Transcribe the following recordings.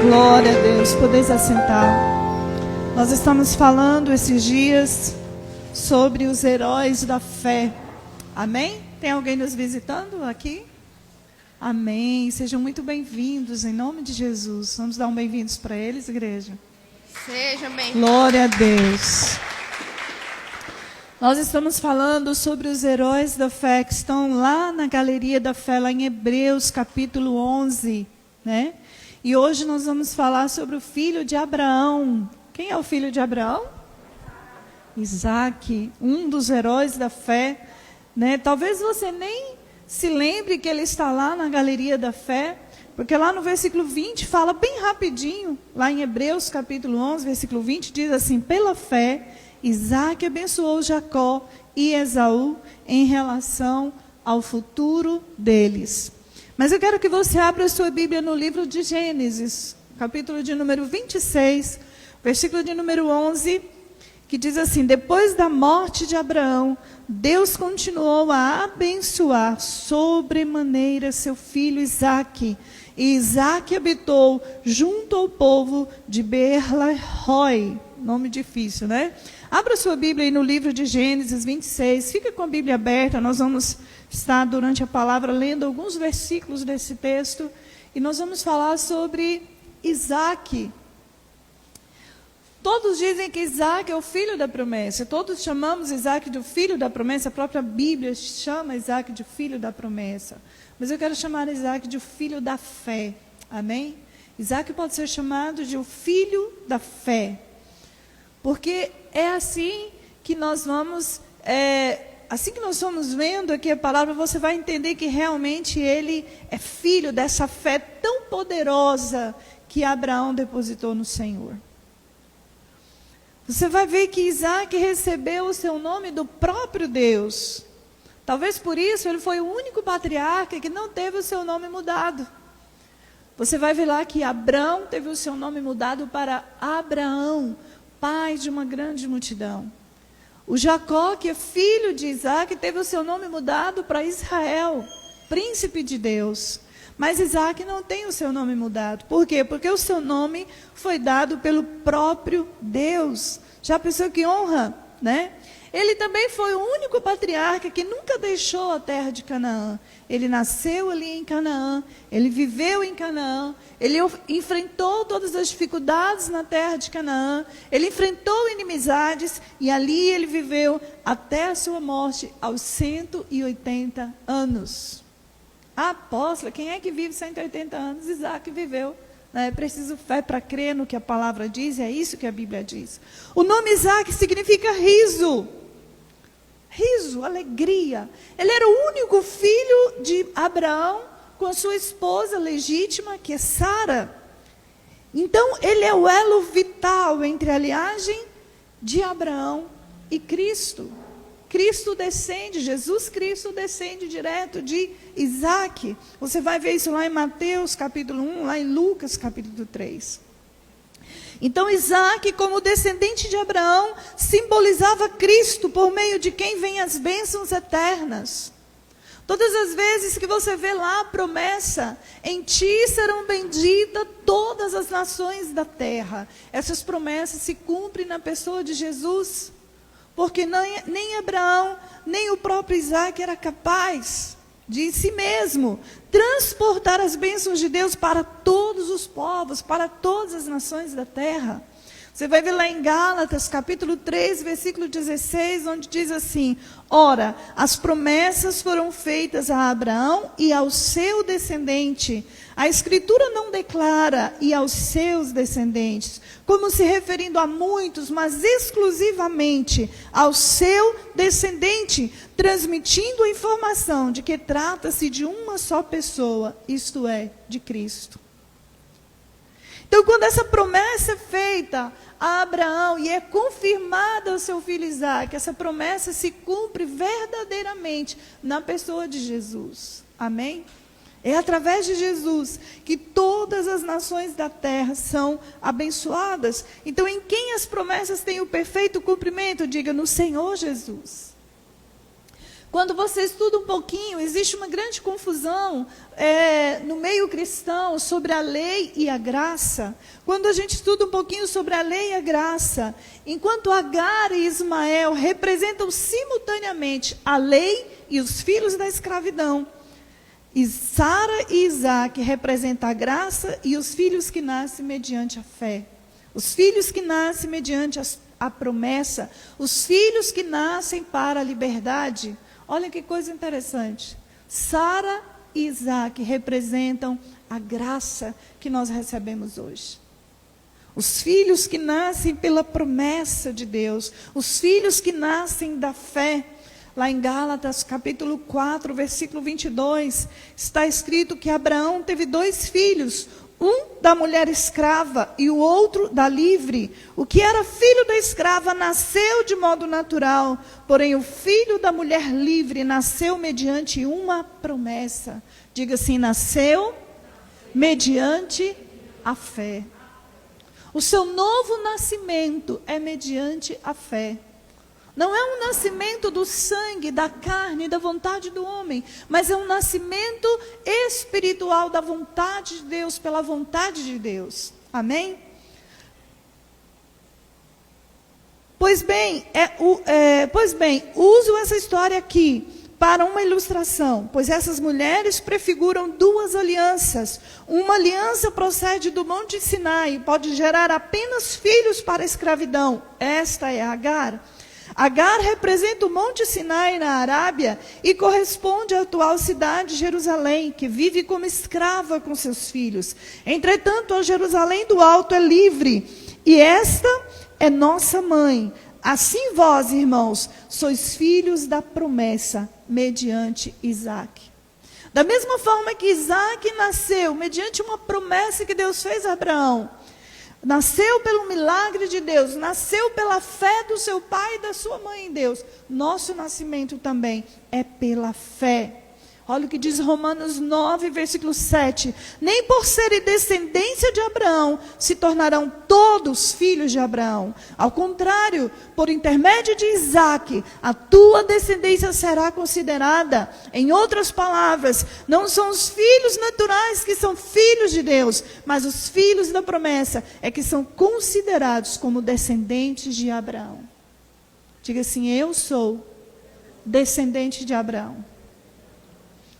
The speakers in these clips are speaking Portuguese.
Glória a Deus, podeis assentar. Nós estamos falando esses dias sobre os heróis da fé. Amém? Tem alguém nos visitando aqui? Amém. Sejam muito bem-vindos em nome de Jesus. Vamos dar um bem-vindos para eles, igreja? Sejam bem-vindos. Glória a Deus. Nós estamos falando sobre os heróis da fé que estão lá na Galeria da Fé, lá em Hebreus, capítulo 11, né? E hoje nós vamos falar sobre o filho de Abraão. Quem é o filho de Abraão? Isaac, um dos heróis da fé, né? Talvez você nem se lembre que ele está lá na Galeria da Fé, porque lá no versículo 20 fala bem rapidinho, lá em Hebreus capítulo 11, versículo 20, diz assim: pela fé, Isaac abençoou Jacó e Esaú em relação ao futuro deles. Mas eu quero que você abra a sua Bíblia no livro de Gênesis, capítulo de número 26, versículo de número 11, que diz assim: depois da morte de Abraão, Deus continuou a abençoar sobremaneira seu filho Isaque. E Isaque habitou junto ao povo de Beer-lahai. Nome difícil, né? Abra sua Bíblia aí no livro de Gênesis 26. Fica com a Bíblia aberta. Nós vamos estar durante a palavra lendo alguns versículos desse texto. E nós vamos falar sobre Isaque. Todos dizem que Isaque é o filho da promessa. Todos chamamos Isaque de filho da promessa. A própria Bíblia chama Isaque de filho da promessa. Mas eu quero chamar Isaque de filho da fé. Amém? Isaque pode ser chamado de o filho da fé. Porque é assim que nós vamos, assim que nós vamos vendo aqui a palavra, você vai entender que realmente ele é filho dessa fé tão poderosa que Abraão depositou no Senhor. Você vai ver que Isaac recebeu o seu nome do próprio Deus. Talvez por isso ele foi o único patriarca que não teve o seu nome mudado. Você vai ver lá que Abrão teve o seu nome mudado para Abraão, pai de uma grande multidão. O Jacó, que é filho de Isaac, teve o seu nome mudado para Israel, príncipe de Deus. Mas Isaac não tem o seu nome mudado. Por quê? Porque o seu nome foi dado pelo próprio Deus. Já pensou que honra, né? Ele também foi o único patriarca que nunca deixou a terra de Canaã. Ele nasceu ali em Canaã, ele viveu em Canaã, ele enfrentou todas as dificuldades na terra de Canaã, ele enfrentou inimizades e ali ele viveu até a sua morte aos 180 anos. A apóstola, quem é que vive 180 anos? Isaac viveu. É preciso fé para crer no que a palavra diz, é isso que a Bíblia diz. O nome Isaac significa riso. Riso, alegria. Ele era o único filho de Abraão com a sua esposa legítima, que é Sara. Então, ele é o elo vital entre a linhagem de Abraão e Cristo. Cristo descende, Jesus Cristo descende direto de Isaac. Você vai ver isso lá em Mateus capítulo 1, lá em Lucas capítulo 3. Então Isaac, como descendente de Abraão, simbolizava Cristo, por meio de quem vêm as bênçãos eternas. Todas as vezes que você vê lá a promessa, em ti serão benditas todas as nações da terra. Essas promessas se cumprem na pessoa de Jesus. Porque nem Abraão, nem o próprio Isaac era capaz de si mesmo transportar as bênçãos de Deus para todos os povos, para todas as nações da terra. Você vai ver lá em Gálatas, capítulo 3, versículo 16, onde diz assim: ora, as promessas foram feitas a Abraão e ao seu descendente. A Escritura não declara e aos seus descendentes, como se referindo a muitos, mas exclusivamente ao seu descendente, transmitindo a informação de que trata-se de uma só pessoa, isto é, de Cristo. Então, quando essa promessa é feita a Abraão e é confirmada ao seu filho Isaac, essa promessa se cumpre verdadeiramente na pessoa de Jesus. Amém? É através de Jesus que todas as nações da terra são abençoadas. Então, em quem as promessas têm o perfeito cumprimento? Diga, no Senhor Jesus. Quando você estuda um pouquinho, existe uma grande confusão no meio cristão sobre a lei e a graça. Quando a gente estuda um pouquinho sobre a lei e a graça, enquanto Agar e Ismael representam simultaneamente a lei e os filhos da escravidão, e Sara e Isaac representam a graça e os filhos que nascem mediante a fé. Os filhos que nascem mediante a promessa, os filhos que nascem para a liberdade. Olha que coisa interessante. Sara e Isaac representam a graça que nós recebemos hoje. Os filhos que nascem pela promessa de Deus, os filhos que nascem da fé. Lá em Gálatas, capítulo 4, versículo 22, está escrito que Abraão teve 2 filhos, um da mulher escrava e o outro da livre. O que era filho da escrava nasceu de modo natural, porém o filho da mulher livre nasceu mediante uma promessa. Diga assim, nasceu mediante a fé. O seu novo nascimento é mediante a fé. Não é um nascimento do sangue, da carne, da vontade do homem, mas é um nascimento espiritual da vontade de Deus, pela vontade de Deus. Amém? Pois bem, uso essa história aqui para uma ilustração, pois essas mulheres prefiguram 2 alianças. Uma aliança procede do Monte Sinai, pode gerar apenas filhos para a escravidão. Esta é Agar. Agar representa o Monte Sinai na Arábia e corresponde à atual cidade de Jerusalém, que vive como escrava com seus filhos. Entretanto, a Jerusalém do Alto é livre, e esta é nossa mãe. Assim vós, irmãos, sois filhos da promessa, mediante Isaac. Da mesma forma que Isaac nasceu, mediante uma promessa que Deus fez a Abraão, nasceu pelo milagre de Deus, nasceu pela fé do seu pai e da sua mãe em Deus. Nosso nascimento também é pela fé. Olha o que diz Romanos 9, versículo 7. Nem por serem descendência de Abraão se tornarão todos filhos de Abraão. Ao contrário, por intermédio de Isaac, a tua descendência será considerada. Em outras palavras, não são os filhos naturais que são filhos de Deus, mas os filhos da promessa é que são considerados como descendentes de Abraão. Diga assim, eu sou descendente de Abraão.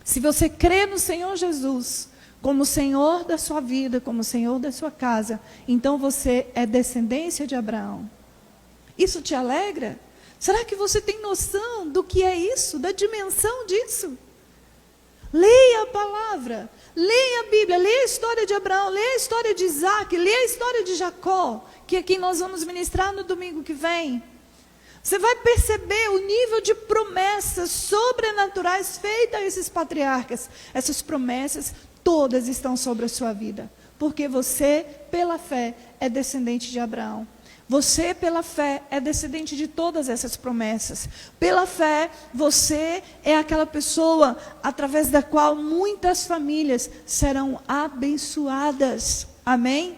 Se você crê no Senhor Jesus como Senhor da sua vida, como Senhor da sua casa, então você é descendência de Abraão. Isso te alegra? Será que você tem noção do que é isso, da dimensão disso? Leia a palavra, leia a Bíblia, leia a história de Abraão, leia a história de Isaac, leia a história de Jacó, que é quem nós vamos ministrar no domingo que vem. Você vai perceber o nível de promessas sobrenaturais feitas a esses patriarcas. Essas promessas todas estão sobre a sua vida. Porque você, pela fé, é descendente de Abraão. Você, pela fé, é descendente de todas essas promessas. Pela fé, você é aquela pessoa através da qual muitas famílias serão abençoadas. Amém?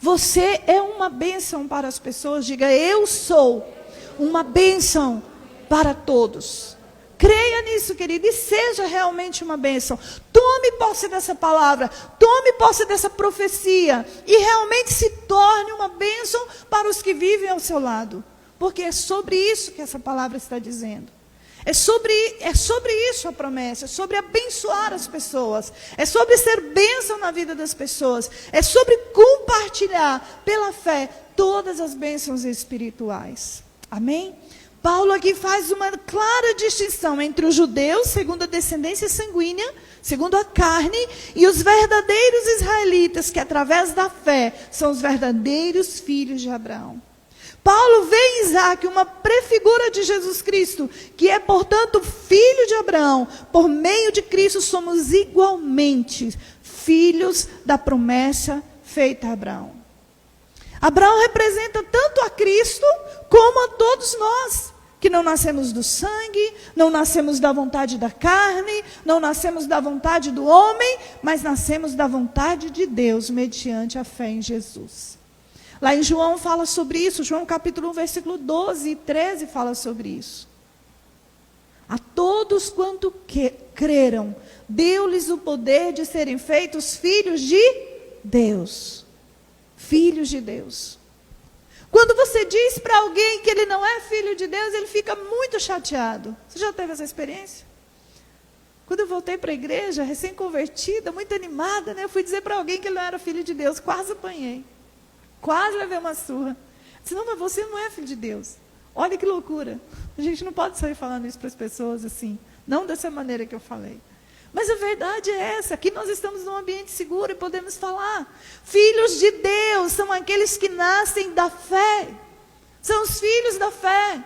Você é uma bênção para as pessoas. Diga, eu sou uma bênção para todos. Creia nisso, querido, e seja realmente uma bênção. Tome posse dessa palavra, tome posse dessa profecia, e realmente se torne uma bênção para os que vivem ao seu lado. Porque é sobre isso que essa palavra está dizendo. É sobre isso a promessa, é sobre abençoar as pessoas, é sobre ser bênção na vida das pessoas, é sobre compartilhar pela fé todas as bênçãos espirituais. Amém? Paulo aqui faz uma clara distinção entre os judeus, segundo a descendência sanguínea, segundo a carne, e os verdadeiros israelitas, que através da fé são os verdadeiros filhos de Abraão. Paulo vê em Isaac uma prefigura de Jesus Cristo, que é, portanto, filho de Abraão. Por meio de Cristo somos igualmente filhos da promessa feita a Abraão. Abraão representa tanto a Cristo como a todos nós, que não nascemos do sangue, não nascemos da vontade da carne, não nascemos da vontade do homem, mas nascemos da vontade de Deus, mediante a fé em Jesus. Lá em João fala sobre isso, João capítulo 1, versículo 12 e 13 fala sobre isso. A todos quanto creram, deu-lhes o poder de serem feitos filhos de Deus. Filhos de Deus. Quando você diz para alguém que ele não é filho de Deus, ele fica muito chateado. Você já teve essa experiência? Quando eu voltei para a igreja, recém-convertida, muito animada, né, eu fui dizer para alguém que ele não era filho de Deus. Quase apanhei. Quase levei uma surra. Disse, não, mas você não é filho de Deus. Olha que loucura. A gente não pode sair falando isso para as pessoas assim. Não dessa maneira que eu falei. Mas a verdade é essa. Aqui nós estamos num ambiente seguro e podemos falar. Filhos de Deus são aqueles que nascem da fé. São os filhos da fé.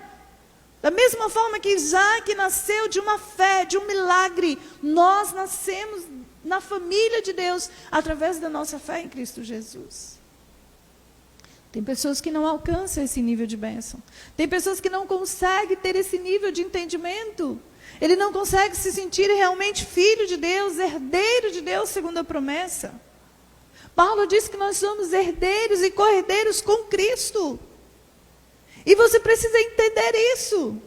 Da mesma forma que Isaac nasceu de uma fé, de um milagre, nós nascemos na família de Deus através da nossa fé em Cristo Jesus. Tem pessoas que não alcançam esse nível de bênção. Tem pessoas que não conseguem ter esse nível de entendimento. Ele não consegue se sentir realmente filho de Deus, herdeiro de Deus, segundo a promessa. Paulo diz que nós somos herdeiros e co-herdeiros com Cristo. E você precisa entender isso.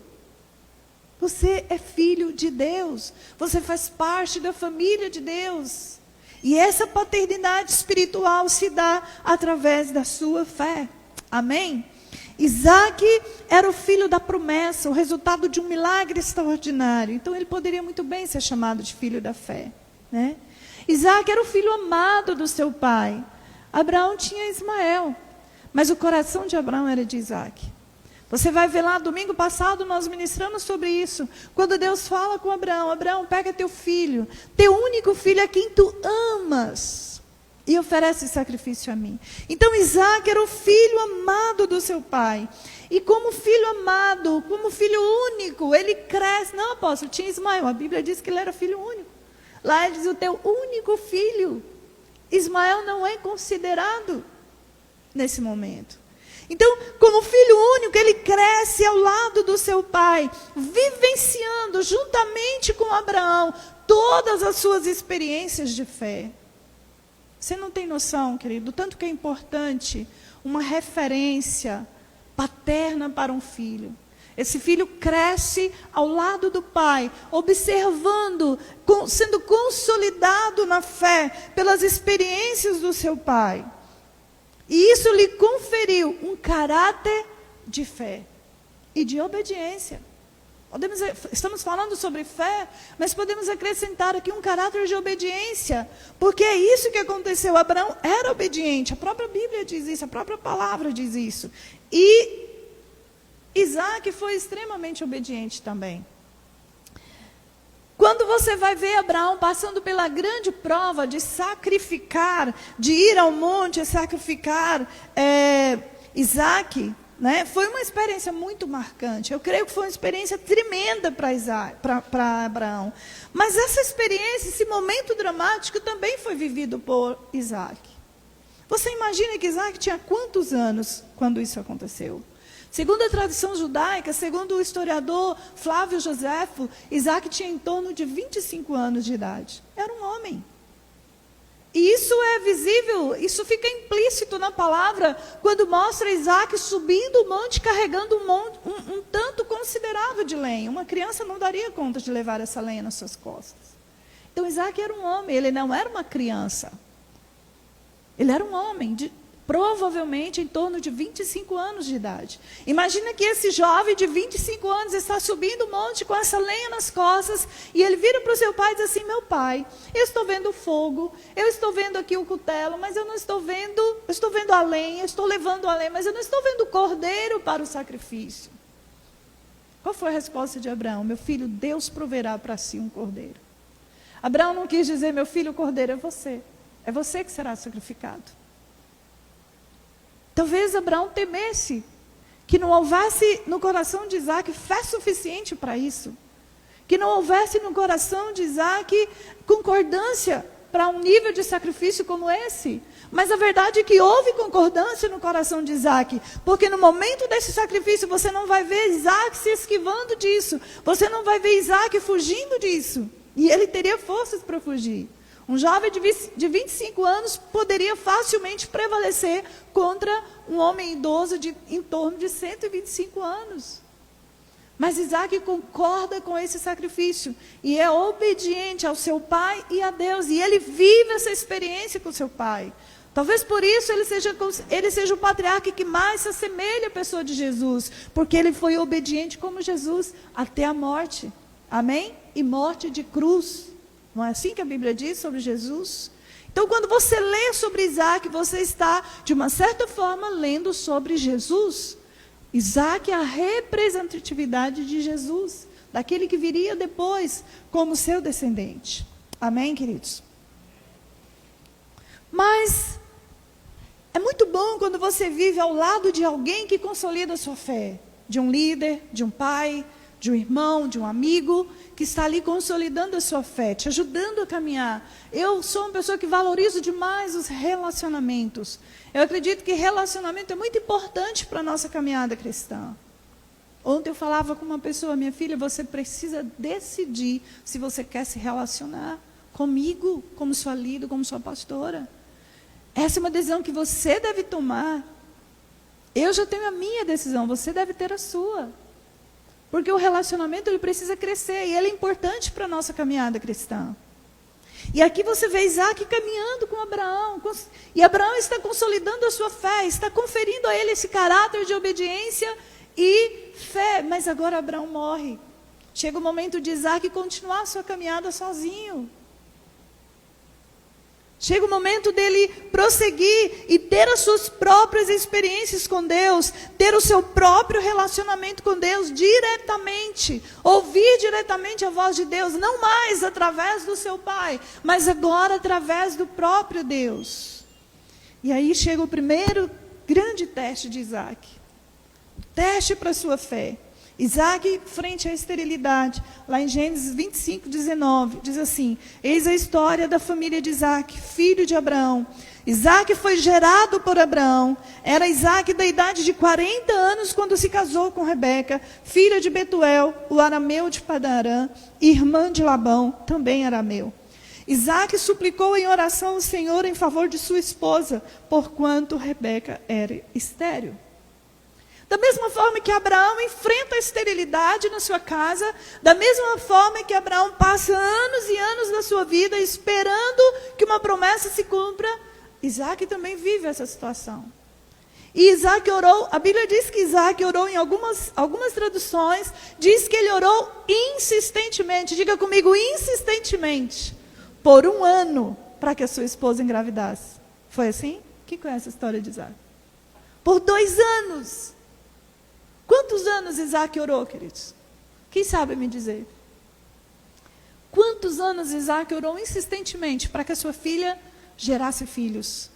Você é filho de Deus. Você faz parte da família de Deus. E essa paternidade espiritual se dá através da sua fé. Amém? Isaac era o filho da promessa, o resultado de um milagre extraordinário. Então ele poderia muito bem ser chamado de filho da fé, né? Isaac era o filho amado do seu pai. Abraão tinha Ismael, mas o coração de Abraão era de Isaac. Você vai ver lá, domingo passado nós ministramos sobre isso. Quando Deus fala com Abraão, Abraão, pega teu filho, teu único filho a quem tu amas, e oferece sacrifício a mim. Então Isaac era o filho amado do seu pai. E como filho amado, como filho único, ele cresce. Não, apóstolo, tinha Ismael, a Bíblia diz que ele era filho único. Lá ele diz o teu único filho. Ismael não é considerado nesse momento. Então, como filho único, ele cresce ao lado do seu pai, vivenciando juntamente com Abraão todas as suas experiências de fé. Você não tem noção, querido, tanto que é importante uma referência paterna para um filho. Esse filho cresce ao lado do pai, observando, sendo consolidado na fé pelas experiências do seu pai. E isso lhe conferiu um caráter de fé e de obediência. Estamos falando sobre fé, mas podemos acrescentar aqui um caráter de obediência, porque é isso que aconteceu. Abraão era obediente, a própria Bíblia diz isso, a própria palavra diz isso. E Isaac foi extremamente obediente também. Quando você vai ver Abraão passando pela grande prova de sacrificar, de ir ao monte e sacrificar Isaac, né, foi uma experiência muito marcante. Eu creio que foi uma experiência tremenda para Abraão. Mas essa experiência, esse momento dramático também foi vivido por Isaac. Você imagina que Isaac tinha quantos anos quando isso aconteceu? Segundo a tradição judaica, segundo o historiador Flávio Joséfo, Isaac tinha em torno de 25 anos de idade. Era um homem. E isso é visível, isso fica implícito na palavra, quando mostra Isaac subindo o monte, carregando um tanto considerável de lenha. Uma criança não daria conta de levar essa lenha nas suas costas. Então Isaac era um homem, ele não era uma criança. Ele era um homem provavelmente em torno de 25 anos de idade. Imagina que esse jovem de 25 anos está subindo o monte com essa lenha nas costas, e ele vira para o seu pai e diz assim: meu pai, eu estou vendo fogo, eu estou vendo aqui o cutelo, mas eu não estou vendo, eu estou vendo a lenha, eu estou levando a lenha, mas eu não estou vendo o cordeiro para o sacrifício. Qual foi a resposta de Abraão? Meu filho, Deus proverá para si um cordeiro. Abraão não quis dizer: meu filho, o cordeiro é você que será sacrificado. Talvez Abraão temesse que não houvesse no coração de Isaac fé suficiente para isso. Que não houvesse no coração de Isaac concordância para um nível de sacrifício como esse. Mas a verdade é que houve concordância no coração de Isaac. Porque no momento desse sacrifício você não vai ver Isaac se esquivando disso. Você não vai ver Isaac fugindo disso. E ele teria forças para fugir. Um jovem de 25 anos poderia facilmente prevalecer contra um homem idoso de em torno de 125 anos. Mas Isaac concorda com esse sacrifício e é obediente ao seu pai e a Deus. E ele vive essa experiência com seu pai. Talvez por isso ele seja o patriarca que mais se assemelha à pessoa de Jesus. Porque ele foi obediente como Jesus até a morte. Amém? E morte de cruz. Não é assim que a Bíblia diz sobre Jesus? Então, quando você lê sobre Isaac, você está, de uma certa forma, lendo sobre Jesus. Isaac é a representatividade de Jesus, daquele que viria depois como seu descendente. Amém, queridos? Mas é muito bom quando você vive ao lado de alguém que consolida a sua fé. De um líder, de um pai, de um irmão, de um amigo, que está ali consolidando a sua fé, te ajudando a caminhar. Eu sou uma pessoa que valorizo demais os relacionamentos. Eu acredito que relacionamento é muito importante para a nossa caminhada cristã. Ontem eu falava com uma pessoa, minha filha, você precisa decidir se você quer se relacionar comigo, como sua líder, como sua pastora. Essa é uma decisão que você deve tomar. Eu já tenho a minha decisão, você deve ter a sua. Porque o relacionamento ele precisa crescer e ele é importante para a nossa caminhada cristã. E aqui você vê Isaac caminhando com Abraão. E Abraão está consolidando a sua fé, está conferindo a ele esse caráter de obediência e fé. Mas agora Abraão morre. Chega o momento de Isaac continuar a sua caminhada sozinho. Chega o momento dele prosseguir e ter as suas próprias experiências com Deus, ter o seu próprio relacionamento com Deus diretamente, ouvir diretamente a voz de Deus, não mais através do seu pai, mas agora através do próprio Deus. E aí chega o primeiro grande teste de Isaac, teste para a sua fé. Isaac frente à esterilidade, lá em Gênesis 25, 19, diz assim: eis a história da família de Isaac, filho de Abraão. Isaac foi gerado por Abraão. Era Isaac da idade de 40 anos quando se casou com Rebeca, filha de Betuel, o arameu de Padarã, irmã de Labão, também arameu. Isaac suplicou em oração ao Senhor em favor de sua esposa, porquanto Rebeca era estéril. Da mesma forma que Abraão enfrenta a esterilidade na sua casa, da mesma forma que Abraão passa anos e anos da sua vida esperando que uma promessa se cumpra, Isaac também vive essa situação. E Isaac orou, a Bíblia diz que Isaac orou em algumas traduções, diz que ele orou insistentemente, diga comigo, insistentemente, por 1 ano, para que a sua esposa engravidasse. Foi assim? Quem conhece a história de Isaac? Por 2 anos. Quantos anos Isaac orou, queridos? Quem sabe me dizer? Quantos anos Isaac orou insistentemente para que a sua filha gerasse filhos?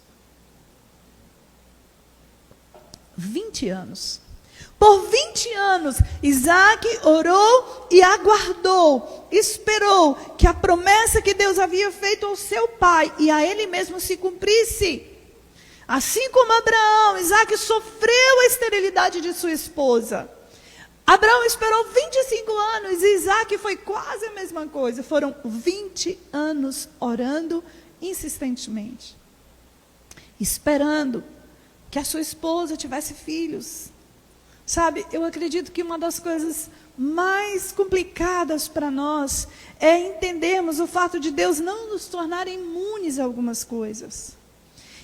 20 anos. Por 20 anos, Isaac orou e aguardou, esperou que a promessa que Deus havia feito ao seu pai e a ele mesmo se cumprisse. Assim como Abraão, Isaac sofreu a esterilidade de sua esposa. Abraão esperou 25 anos e Isaac foi quase a mesma coisa. Foram 20 anos orando insistentemente, esperando que a sua esposa tivesse filhos. Sabe, eu acredito que uma das coisas mais complicadas para nós é entendermos o fato de Deus não nos tornar imunes a algumas coisas.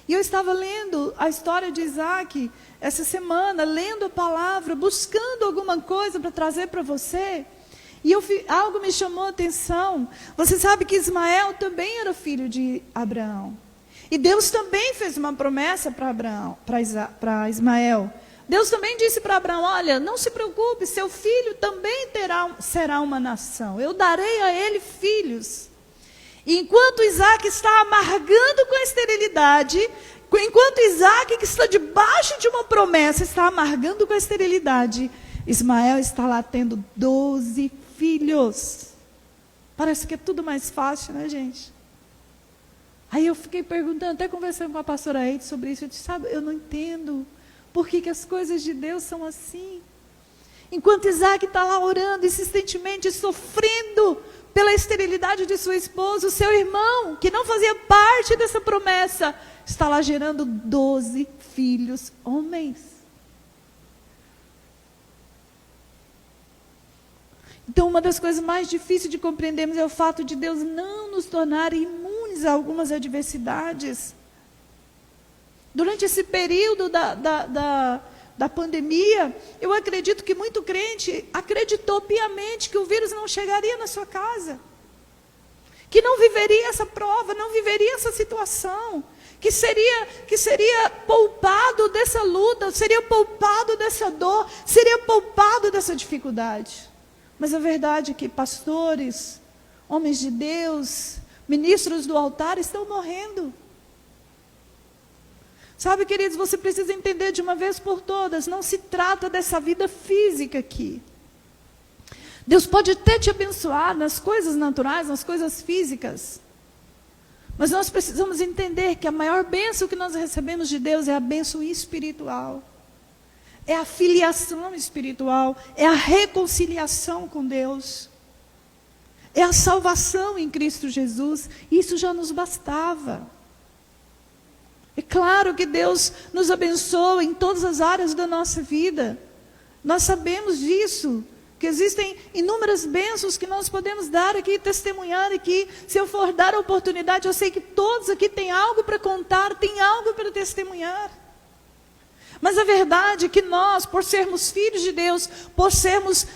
E eu estava lendo a história de Isaac essa semana, lendo a palavra, buscando alguma coisa para trazer para você. E algo me chamou a atenção. Você sabe que Ismael também era filho de Abraão. E Deus também fez uma promessa para Abraão, para Ismael. Deus também disse para Abraão: olha, não se preocupe, seu filho também será uma nação. Eu darei a ele filhos. E enquanto Isaac está amargando com a esterilidade, enquanto Isaac, que está debaixo de uma promessa, está amargando com a esterilidade, Ismael está lá tendo 12 filhos. Parece que é tudo mais fácil, né, gente? Aí eu fiquei perguntando, até conversando com a pastora Eide sobre isso, eu disse, sabe, eu não entendo por que as coisas de Deus são assim. Enquanto Isaac está lá orando insistentemente, sofrendo pela esterilidade de sua esposa, o seu irmão, que não fazia parte dessa promessa, está lá gerando 12 filhos homens. Então, uma das coisas mais difíceis de compreendermos é o fato de Deus não nos tornar imunes a algumas adversidades. Durante esse período da pandemia, eu acredito que muito crente acreditou piamente que o vírus não chegaria na sua casa, que não viveria essa prova, não viveria essa situação, que seria poupado dessa luta, seria poupado dessa dor, seria poupado dessa dificuldade. Mas a verdade é que pastores, homens de Deus, ministros do altar estão morrendo. Sabe, queridos, você precisa entender de uma vez por todas, não se trata dessa vida física aqui. Deus pode até te abençoar nas coisas naturais, nas coisas físicas. Mas nós precisamos entender que a maior bênção que nós recebemos de Deus é a bênção espiritual. É a filiação espiritual, é a reconciliação com Deus. É a salvação em Cristo Jesus. Isso já nos bastava. É claro que Deus nos abençoa em todas as áreas da nossa vida. Nós sabemos disso, que existem inúmeras bênçãos que nós podemos dar aqui, testemunhar aqui. Se eu for dar a oportunidade, eu sei que todos aqui têm algo para contar, têm algo para testemunhar. Mas a verdade é que nós, por sermos filhos de Deus, por sermos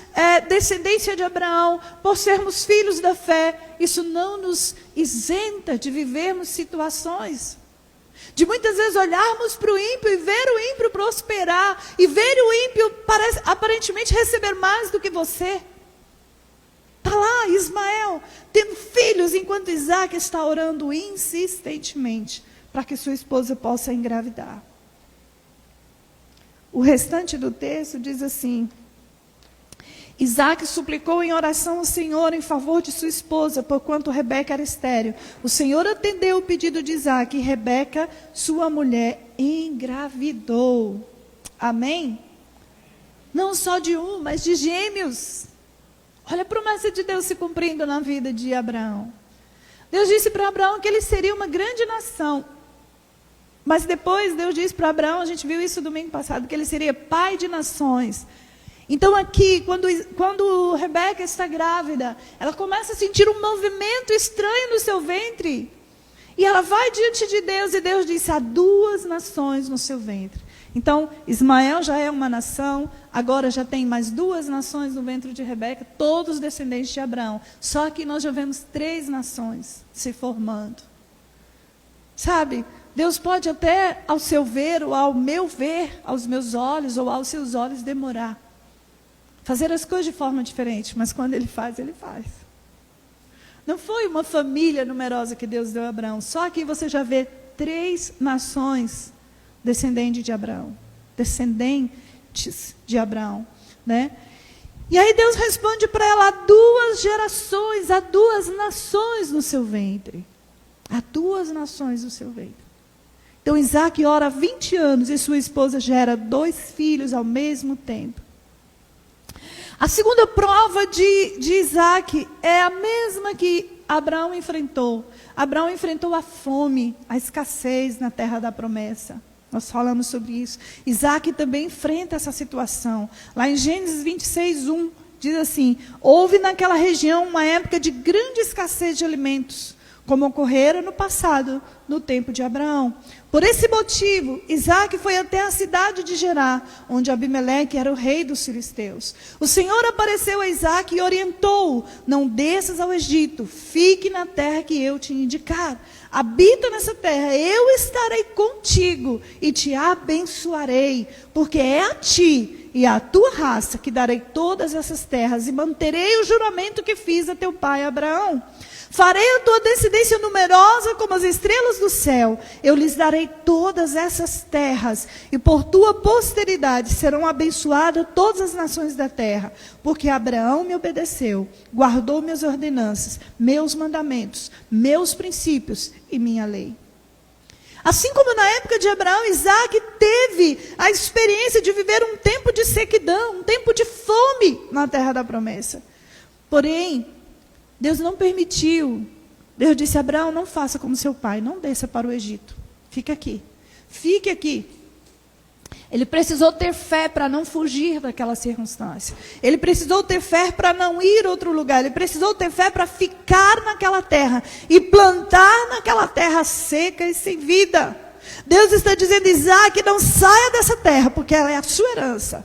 descendência de Abraão, por sermos filhos da fé, isso não nos isenta de vivermos situações. De muitas vezes olharmos para o ímpio e ver o ímpio prosperar, e ver o ímpio aparentemente receber mais do que você. Está lá Ismael, tendo filhos, enquanto Isaac está orando insistentemente para que sua esposa possa engravidar. O restante do texto diz assim: Isaac suplicou em oração ao Senhor em favor de sua esposa, porquanto Rebeca era estéril. O Senhor atendeu o pedido de Isaac, e Rebeca, sua mulher, engravidou. Amém? Não só de um, mas de gêmeos. Olha a promessa de Deus se cumprindo na vida de Abraão. Deus disse para Abraão que ele seria uma grande nação. Mas depois Deus disse para Abraão, a gente viu isso domingo passado, que ele seria pai de nações. Então aqui, quando Rebeca está grávida, ela começa a sentir um movimento estranho no seu ventre. E ela vai diante de Deus, e Deus disse: há 2 nações no seu ventre. Então, Ismael já é uma nação, agora já tem mais 2 nações no ventre de Rebeca, todos descendentes de Abraão. Só que nós já vemos 3 nações se formando. Sabe? Deus pode até, ao seu ver, ou ao meu ver, aos meus olhos, ou aos seus olhos, demorar. Fazer as coisas de forma diferente, mas quando Ele faz, Ele faz. Não foi uma família numerosa que Deus deu a Abraão, só que você já vê 3 nações descendentes de Abraão. Descendentes de Abraão, né? E aí Deus responde para ela: há 2 gerações, há 2 nações no seu ventre. Há 2 nações no seu ventre. Então Isaac ora há 20 anos e sua esposa gera 2 filhos ao mesmo tempo. A segunda prova de Isaac é a mesma que Abraão enfrentou. Abraão enfrentou a fome, a escassez na terra da promessa. Nós falamos sobre isso. Isaac também enfrenta essa situação. Lá em Gênesis 26:1, diz assim: houve naquela região uma época de grande escassez de alimentos, como ocorrera no passado, no tempo de Abraão. Por esse motivo, Isaac foi até a cidade de Gerar, onde Abimeleque era o rei dos filisteus. O Senhor apareceu a Isaac e orientou-o: não desças ao Egito, fique na terra que eu te indicar. Habita nessa terra, eu estarei contigo e te abençoarei, porque é a ti e à tua raça que darei todas essas terras, e manterei o juramento que fiz a teu pai Abraão. Farei a tua descendência numerosa como as estrelas do céu. Eu lhes darei todas essas terras, e por tua posteridade serão abençoadas todas as nações da terra. Porque Abraão me obedeceu, guardou minhas ordenanças, meus mandamentos, meus princípios e minha lei. Assim como na época de Abraão, Isaac teve a experiência de viver um tempo de sequidão, um tempo de fome na terra da promessa. Porém, Deus não permitiu. Deus disse: Abraão, não faça como seu pai, não desça para o Egito. Fique aqui. Fique aqui. Ele precisou ter fé para não fugir daquela circunstância. Ele precisou ter fé para não ir a outro lugar. Ele precisou ter fé para ficar naquela terra e plantar naquela terra seca e sem vida. Deus está dizendo: Isaac, não saia dessa terra, porque ela é a sua herança.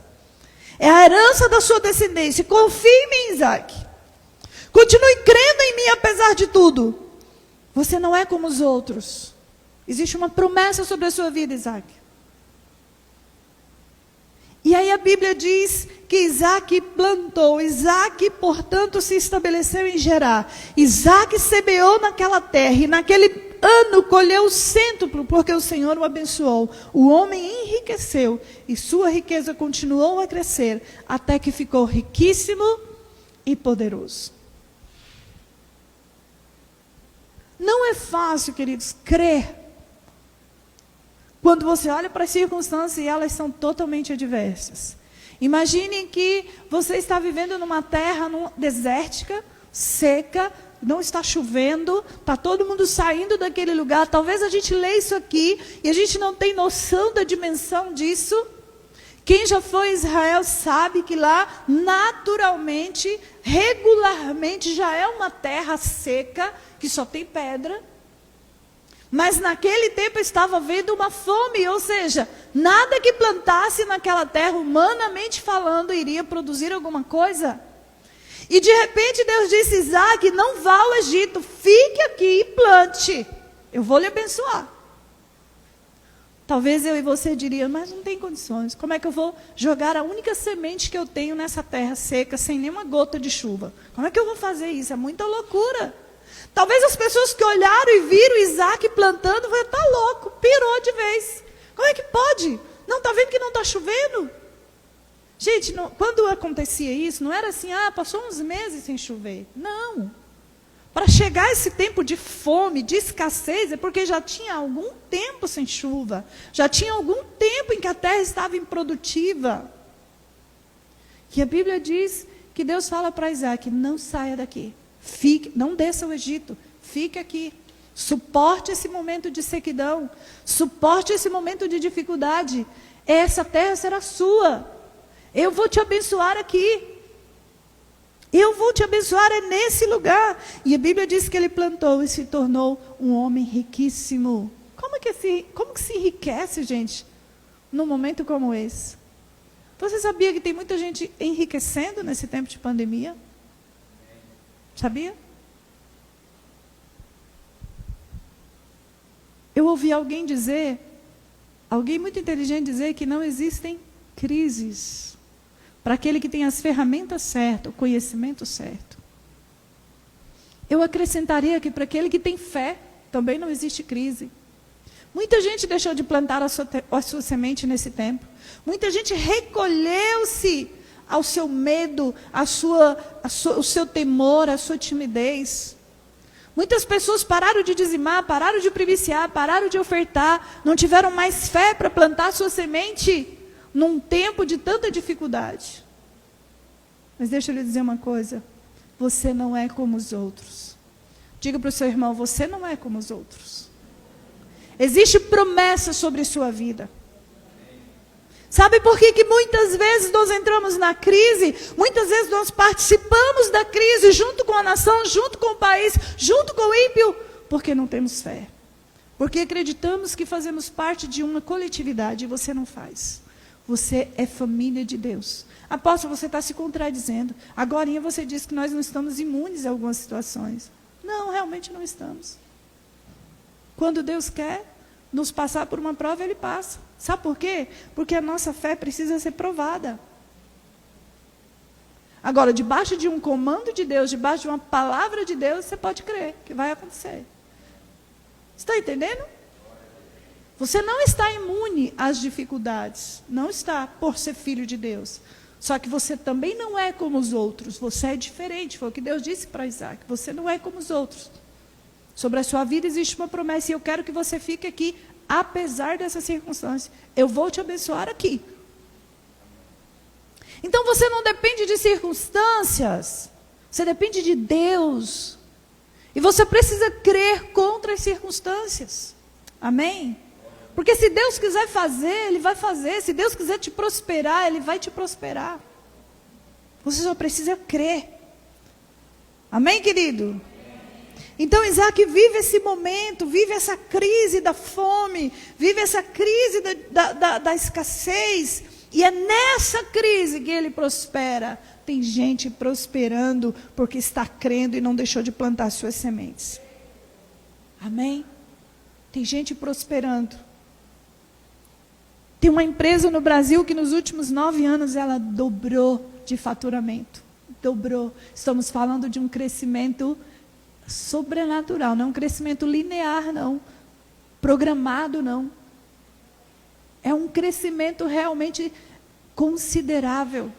É a herança da sua descendência. Confie em mim, Isaac. Continue crendo em mim apesar de tudo. Você não é como os outros. Existe uma promessa sobre a sua vida, Isaac. E aí a Bíblia diz que Isaac plantou, Isaac, portanto, se estabeleceu em Gerar. Isaac semeou naquela terra e naquele ano colheu o cêntuplo, porque o Senhor o abençoou. O homem enriqueceu e sua riqueza continuou a crescer, até que ficou riquíssimo e poderoso. Não é fácil, queridos, crer quando você olha para as circunstâncias e elas são totalmente adversas. Imaginem que você está vivendo numa terra desértica, seca, não está chovendo, está todo mundo saindo daquele lugar. Talvez a gente lê isso aqui e a gente não tem noção da dimensão disso. Quem já foi a Israel sabe que lá, naturalmente, regularmente, já é uma terra seca, que só tem pedra. Mas naquele tempo estava havendo uma fome, ou seja, nada que plantasse naquela terra, humanamente falando, iria produzir alguma coisa. E de repente Deus disse: Isaac, não vá ao Egito, fique aqui e plante, eu vou lhe abençoar. Talvez eu e você diria: mas não tem condições, como é que eu vou jogar a única semente que eu tenho nessa terra seca, sem nenhuma gota de chuva? Como é que eu vou fazer isso? É muita loucura. Talvez as pessoas que olharam e viram Isaac plantando, falaram: está louco, pirou de vez. Como é que pode? Não está vendo que não está chovendo? Gente, quando acontecia isso, não era assim: passou uns meses sem chover. Não. Para chegar esse tempo de fome, de escassez, é porque já tinha algum tempo sem chuva. Já tinha algum tempo em que a terra estava improdutiva. E a Bíblia diz que Deus fala para Isaac: não saia daqui. Fique, não desça ao Egito, fique aqui. Suporte esse momento de sequidão. Suporte esse momento de dificuldade. Essa terra será sua. Eu vou te abençoar aqui. Eu vou te abençoar nesse lugar. E a Bíblia diz que ele plantou e se tornou um homem riquíssimo. Como que se enriquece, gente, num momento como esse? Você sabia que tem muita gente enriquecendo nesse tempo de pandemia? Sabia? Eu ouvi alguém muito inteligente dizer que não existem crises para aquele que tem as ferramentas certas, o conhecimento certo. Eu acrescentaria que para aquele que tem fé, também não existe crise. Muita gente deixou de plantar a sua semente nesse tempo. Muita gente recolheu-se ao seu medo, o seu temor, a sua timidez. Muitas pessoas pararam de dizimar, pararam de primiciar, pararam de ofertar, não tiveram mais fé para plantar a sua semente num tempo de tanta dificuldade. Mas deixa eu lhe dizer uma coisa: você não é como os outros. Diga para o seu irmão: você não é como os outros. Existe promessa sobre sua vida. Sabe por que muitas vezes nós entramos na crise? Muitas vezes nós participamos da crise junto com a nação, junto com o país, junto com o ímpio, porque não temos fé. Porque acreditamos que fazemos parte de uma coletividade e você não faz. Você é família de Deus. Apóstolo, você está se contradizendo. Agorinha você disse que nós não estamos imunes a algumas situações. Não, realmente não estamos. Quando Deus quer nos passar por uma prova, Ele passa. Sabe por quê? Porque a nossa fé precisa ser provada. Agora, debaixo de um comando de Deus, debaixo de uma palavra de Deus, você pode crer que vai acontecer. Está entendendo? Você não está imune às dificuldades. Não está, por ser filho de Deus. Só que você também não é como os outros. Você é diferente. Foi o que Deus disse para Isaac. Você não é como os outros. Sobre a sua vida existe uma promessa. E eu quero que você fique aqui, apesar dessa circunstância. Eu vou te abençoar aqui. Então você não depende de circunstâncias. Você depende de Deus. E você precisa crer contra as circunstâncias. Amém? Porque se Deus quiser fazer, Ele vai fazer. Se Deus quiser te prosperar, Ele vai te prosperar. Você só precisa crer. Amém, querido? Então Isaac vive esse momento, vive essa crise da fome, vive essa crise da escassez. E é nessa crise que ele prospera. Tem gente prosperando porque está crendo e não deixou de plantar suas sementes. Amém? Tem gente prosperando. Tem uma empresa no Brasil que nos últimos 9 anos ela dobrou de faturamento. Dobrou. Estamos falando de um crescimento sobrenatural, não é um crescimento linear, não. Programado, não. É um crescimento realmente considerável.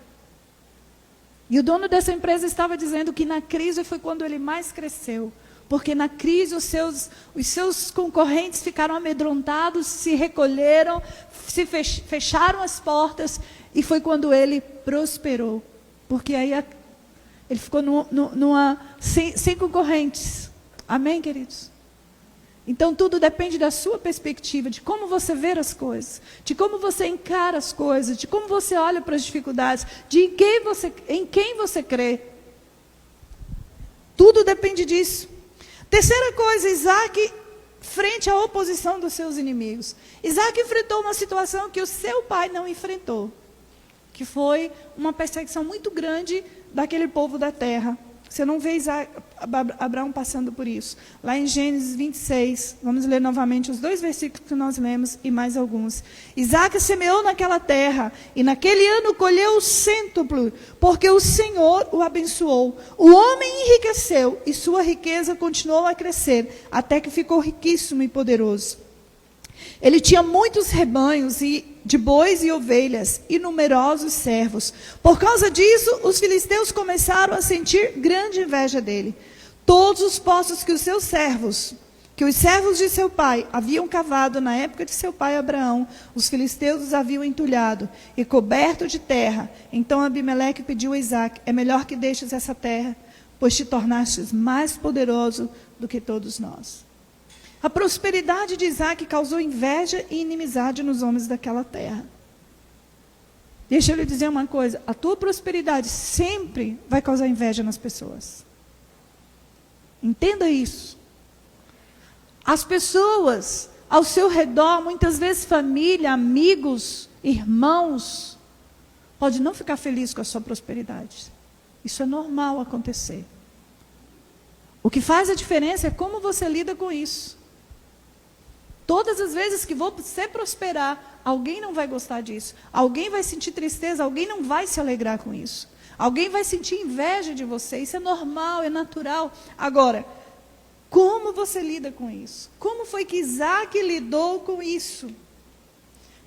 E o dono dessa empresa estava dizendo que na crise foi quando ele mais cresceu. Porque na crise os seus concorrentes ficaram amedrontados, se recolheram, se fecharam as portas, e foi quando ele prosperou. Porque aí ele ficou sem concorrentes. Amém, queridos? Então tudo depende da sua perspectiva, de como você vê as coisas, de como você encara as coisas, de como você olha para as dificuldades, de em quem você crê. Tudo depende disso. Terceira coisa, Isaac, frente à oposição dos seus inimigos. Isaac enfrentou uma situação que o seu pai não enfrentou, que foi uma perseguição muito grande daquele povo da terra. Você não vê Abraão passando por isso. Lá em Gênesis 26, vamos ler novamente os 2 versículos que nós lemos e mais alguns. Isaac semeou naquela terra e naquele ano colheu o cêntuplo, porque o Senhor o abençoou. O homem enriqueceu e sua riqueza continuou a crescer, até que ficou riquíssimo e poderoso. Ele tinha muitos rebanhos de bois e ovelhas, e numerosos servos. Por causa disso, os filisteus começaram a sentir grande inveja dele. Todos os poços que os servos de seu pai haviam cavado na época de seu pai Abraão, os filisteus os haviam entulhado e coberto de terra. Então Abimeleque pediu a Isaac: é melhor que deixes essa terra, pois te tornastes mais poderoso do que todos nós. A prosperidade de Isaac causou inveja e inimizade nos homens daquela terra. Deixa eu lhe dizer uma coisa: a tua prosperidade sempre vai causar inveja nas pessoas. Entenda isso. As pessoas ao seu redor, muitas vezes família, amigos, irmãos, pode não ficar feliz com a sua prosperidade. Isso é normal acontecer. O que faz a diferença é como você lida com isso. Todas as vezes que você prosperar, alguém não vai gostar disso. Alguém vai sentir tristeza, alguém não vai se alegrar com isso. Alguém vai sentir inveja de você. Isso é normal, é natural. Agora, como você lida com isso? Como foi que Isaac lidou com isso?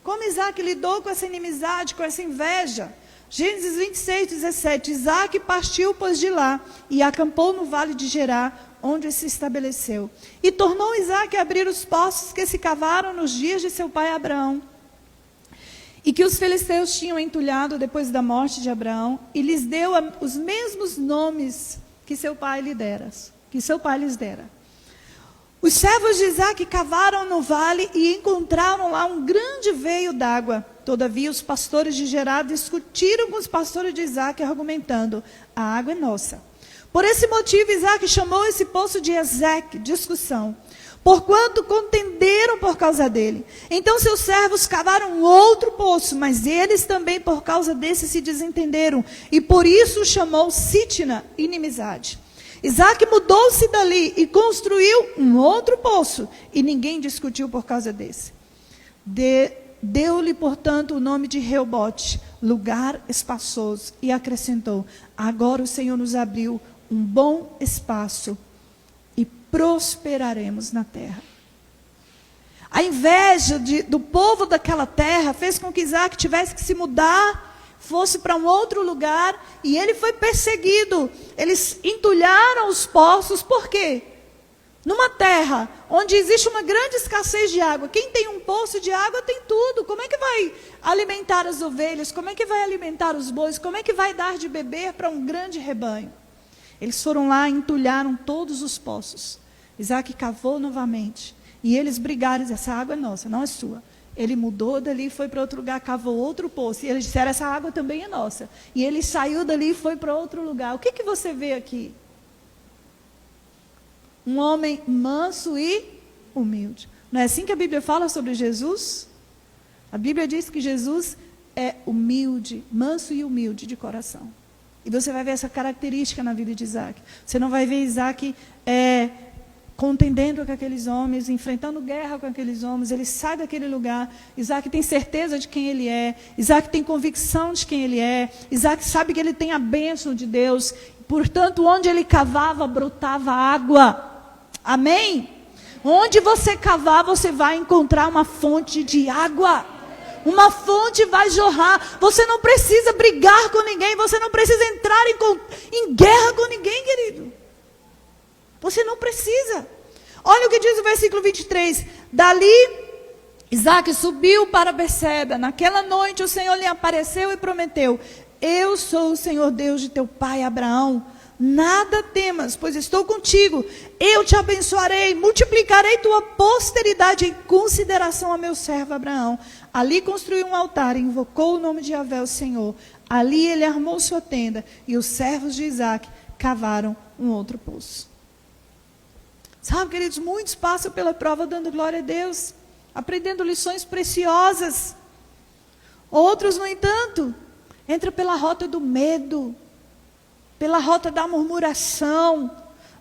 Como Isaac lidou com essa inimizade, com essa inveja? Gênesis 26, 17. Isaac partiu, pois, de lá e acampou no vale de Gerar, onde se estabeleceu. E tornou Isaac a abrir os poços que se cavaram nos dias de seu pai Abraão, e que os filisteus tinham entulhado depois da morte de Abraão, e lhes deu os mesmos nomes que seu pai lhes dera. Os servos de Isaac cavaram no vale e encontraram lá um grande veio d'água. Todavia os pastores de Gerar discutiram com os pastores de Isaac, argumentando: a água é nossa. Por esse motivo, Isaac chamou esse poço de Ezeque, discussão, porquanto contenderam por causa dele. Então seus servos cavaram outro poço, mas eles também por causa desse se desentenderam, e por isso o chamou Sitna, inimizade. Isaac mudou-se dali e construiu um outro poço, e ninguém discutiu por causa desse. Deu-lhe, portanto, o nome de Reobote, lugar espaçoso, e acrescentou: agora o Senhor nos abriu um bom espaço e prosperaremos na terra. A inveja do povo daquela terra fez com que Isaac tivesse que se mudar, fosse para um outro lugar, e ele foi perseguido. Eles entulharam os poços. Por quê? Numa terra onde existe uma grande escassez de água, quem tem um poço de água tem tudo. Como é que vai alimentar as ovelhas? Como é que vai alimentar os bois? Como é que vai dar de beber para um grande rebanho? Eles foram lá e entulharam todos os poços. Isaac cavou novamente. E eles brigaram, essa água é nossa, não é sua. Ele mudou dali, foi para outro lugar, cavou outro poço. E eles disseram, essa água também é nossa. E ele saiu dali e foi para outro lugar. O que você vê aqui? Um homem manso e humilde. Não é assim que a Bíblia fala sobre Jesus? A Bíblia diz que Jesus é humilde, manso e humilde de coração. E você vai ver essa característica na vida de Isaac. Você não vai ver Isaac contendendo com aqueles homens, enfrentando guerra com aqueles homens. Ele sai daquele lugar. Isaac tem certeza de quem ele é. Isaac tem convicção de quem ele é. Isaac sabe que ele tem a bênção de Deus. Portanto, onde ele cavava, brotava água. Amém? Onde você cavar, você vai encontrar uma fonte de água. Uma fonte vai jorrar. Você não precisa brigar com ninguém. Você não precisa entrar em guerra com ninguém, querido. Você não precisa. Olha o que diz o versículo 23. Dali, Isaac subiu para Berseba. Naquela noite o Senhor lhe apareceu e prometeu: eu sou o Senhor Deus de teu pai Abraão. Nada temas, pois estou contigo. Eu te abençoarei, multiplicarei tua posteridade em consideração a meu servo Abraão. Ali construiu um altar e invocou o nome de Yahvé, o Senhor. Ali ele armou sua tenda e os servos de Isaac cavaram um outro poço. Sabe, queridos, muitos passam pela prova dando glória a Deus, aprendendo lições preciosas. Outros, no entanto, entram pela rota do medo, pela rota da murmuração,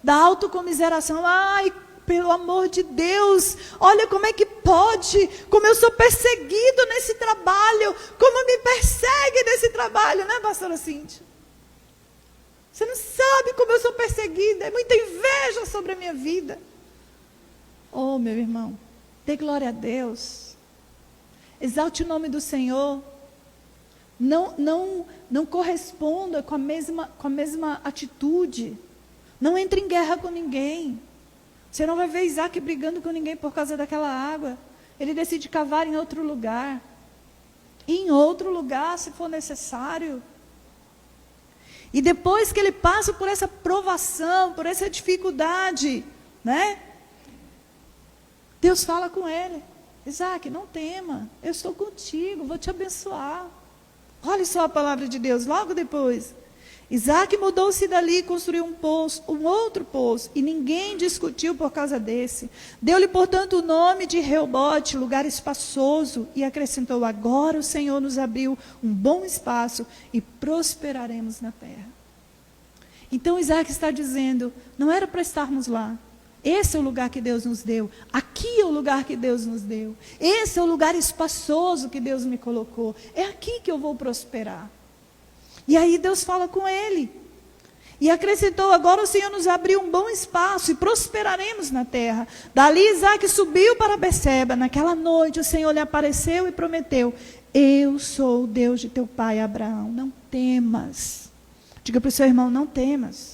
da autocomiseração. Ai, pelo amor de Deus, olha como é que pode, como eu sou perseguido nesse trabalho, como me persegue nesse trabalho, né, pastora Cíntia? Você não sabe como eu sou perseguida, é muita inveja sobre a minha vida. Oh, meu irmão, dê glória a Deus, exalte o nome do Senhor. Não corresponda com a mesma atitude. Não entre em guerra com ninguém. Você não vai ver Isaac brigando com ninguém por causa daquela água. Ele decide cavar em outro lugar. Em outro lugar, se for necessário. E depois que ele passa por essa provação, por essa dificuldade, né? Deus fala com ele: Isaac, não tema, eu estou contigo, vou te abençoar. Olha só a palavra de Deus, logo depois. Isaac mudou-se dali e construiu um outro poço, e ninguém discutiu por causa desse. Deu-lhe, portanto, o nome de Reobote, lugar espaçoso, e acrescentou: agora o Senhor nos abriu um bom espaço e prosperaremos na terra. Então Isaac está dizendo, não era para estarmos lá. Esse é o lugar que Deus nos deu. Aqui é o lugar que Deus nos deu. Esse é o lugar espaçoso que Deus me colocou. É aqui que eu vou prosperar. E aí Deus fala com ele. E acrescentou: agora o Senhor nos abriu um bom espaço e prosperaremos na terra. Dali Isaac subiu para Berseba. Naquela noite o Senhor lhe apareceu e prometeu: eu sou o Deus de teu pai Abraão. Não temas. Diga para o seu irmão: não temas.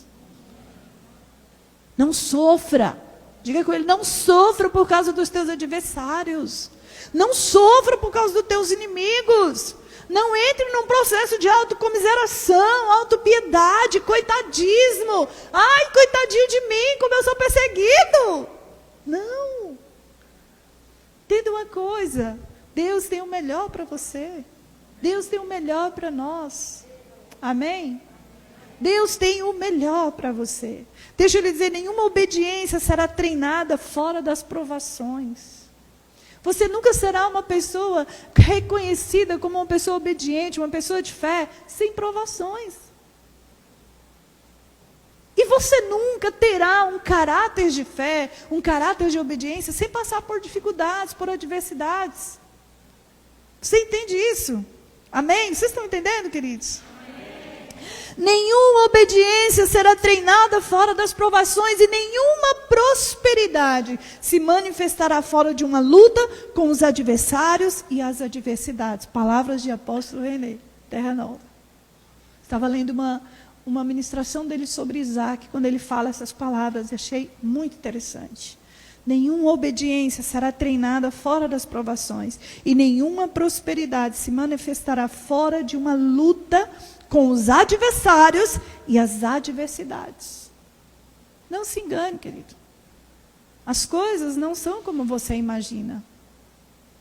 Não sofra. Diga com ele: não sofra por causa dos teus adversários. Não sofra por causa dos teus inimigos. Não entre num processo de autocomiseração, autopiedade, coitadismo. Ai, coitadinho de mim, como eu sou perseguido. Não. Entenda uma coisa: Deus tem o melhor para você. Deus tem o melhor para nós. Amém? Deus tem o melhor para você. Deixa eu lhe dizer, nenhuma obediência será treinada fora das provações. Você nunca será uma pessoa reconhecida como uma pessoa obediente, uma pessoa de fé, sem provações. E você nunca terá um caráter de fé, um caráter de obediência, sem passar por dificuldades, por adversidades. Você entende isso? Amém? Vocês estão entendendo, queridos? Nenhuma obediência será treinada fora das provações e nenhuma prosperidade se manifestará fora de uma luta com os adversários e as adversidades. Palavras de apóstolo René, Terra Nova. Estava lendo uma ministração dele sobre Isaac, quando ele fala essas palavras, achei muito interessante. Nenhuma obediência será treinada fora das provações e nenhuma prosperidade se manifestará fora de uma luta com os adversários e as adversidades. Não se engane, querido. As coisas não são como você imagina.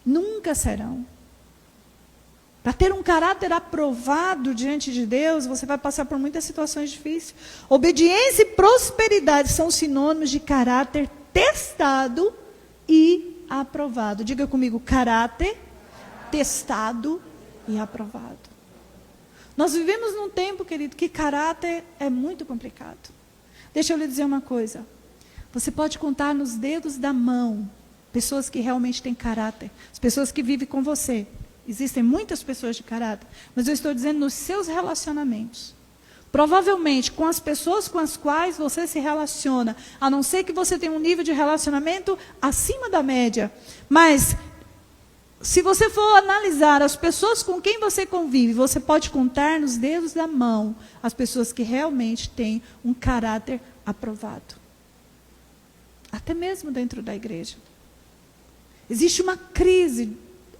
Nunca serão. Para ter um caráter aprovado diante de Deus, você vai passar por muitas situações difíceis. Obediência e prosperidade são sinônimos de caráter testado e aprovado. Diga comigo, caráter testado e aprovado. Nós vivemos num tempo, querido, que caráter é muito complicado. Deixa eu lhe dizer uma coisa. Você pode contar nos dedos da mão pessoas que realmente têm caráter, as pessoas que vivem com você. Existem muitas pessoas de caráter, mas eu estou dizendo nos seus relacionamentos. Provavelmente com as pessoas com as quais você se relaciona, a não ser que você tenha um nível de relacionamento acima da média. Mas, se você for analisar as pessoas com quem você convive, você pode contar nos dedos da mão as pessoas que realmente têm um caráter aprovado. Até mesmo dentro da igreja. Existe uma crise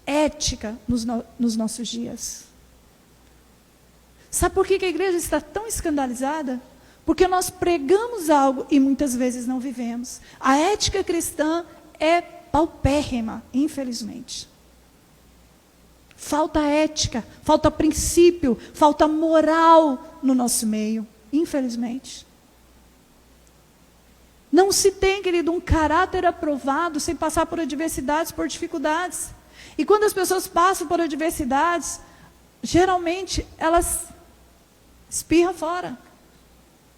ética nos nossos dias. Sabe por que a igreja está tão escandalizada? Porque nós pregamos algo e muitas vezes não vivemos. A ética cristã é paupérrima, infelizmente. Falta ética, falta princípio, falta moral no nosso meio, infelizmente. Não se tem, querido, um caráter aprovado sem passar por adversidades, por dificuldades. E quando as pessoas passam por adversidades, geralmente elas espirram fora.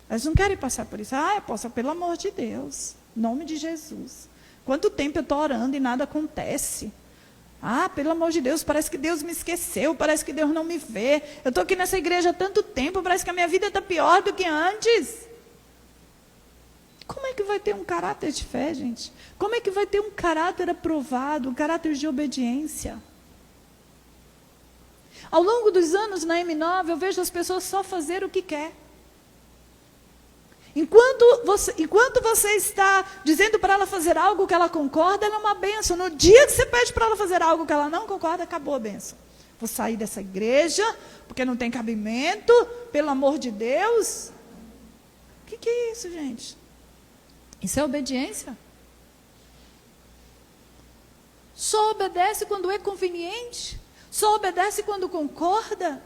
Elas não querem passar por isso. Apóstolo, pelo amor de Deus, em nome de Jesus. Quanto tempo eu estou orando e nada acontece? Pelo amor de Deus, parece que Deus me esqueceu, parece que Deus não me vê. Eu estou aqui nessa igreja há tanto tempo, parece que a minha vida está pior do que antes. Como é que vai ter um caráter de fé, gente? Como é que vai ter um caráter aprovado, um caráter de obediência? Ao longo dos anos na M9, eu vejo as pessoas só fazer o que quer. Enquanto você está dizendo para ela fazer algo que ela concorda, ela é uma bênção. No dia que você pede para ela fazer algo que ela não concorda, acabou a bênção. Vou sair dessa igreja, porque não tem cabimento, pelo amor de Deus. O que é isso, gente? Isso é obediência? Só obedece quando é conveniente? Só obedece quando concorda?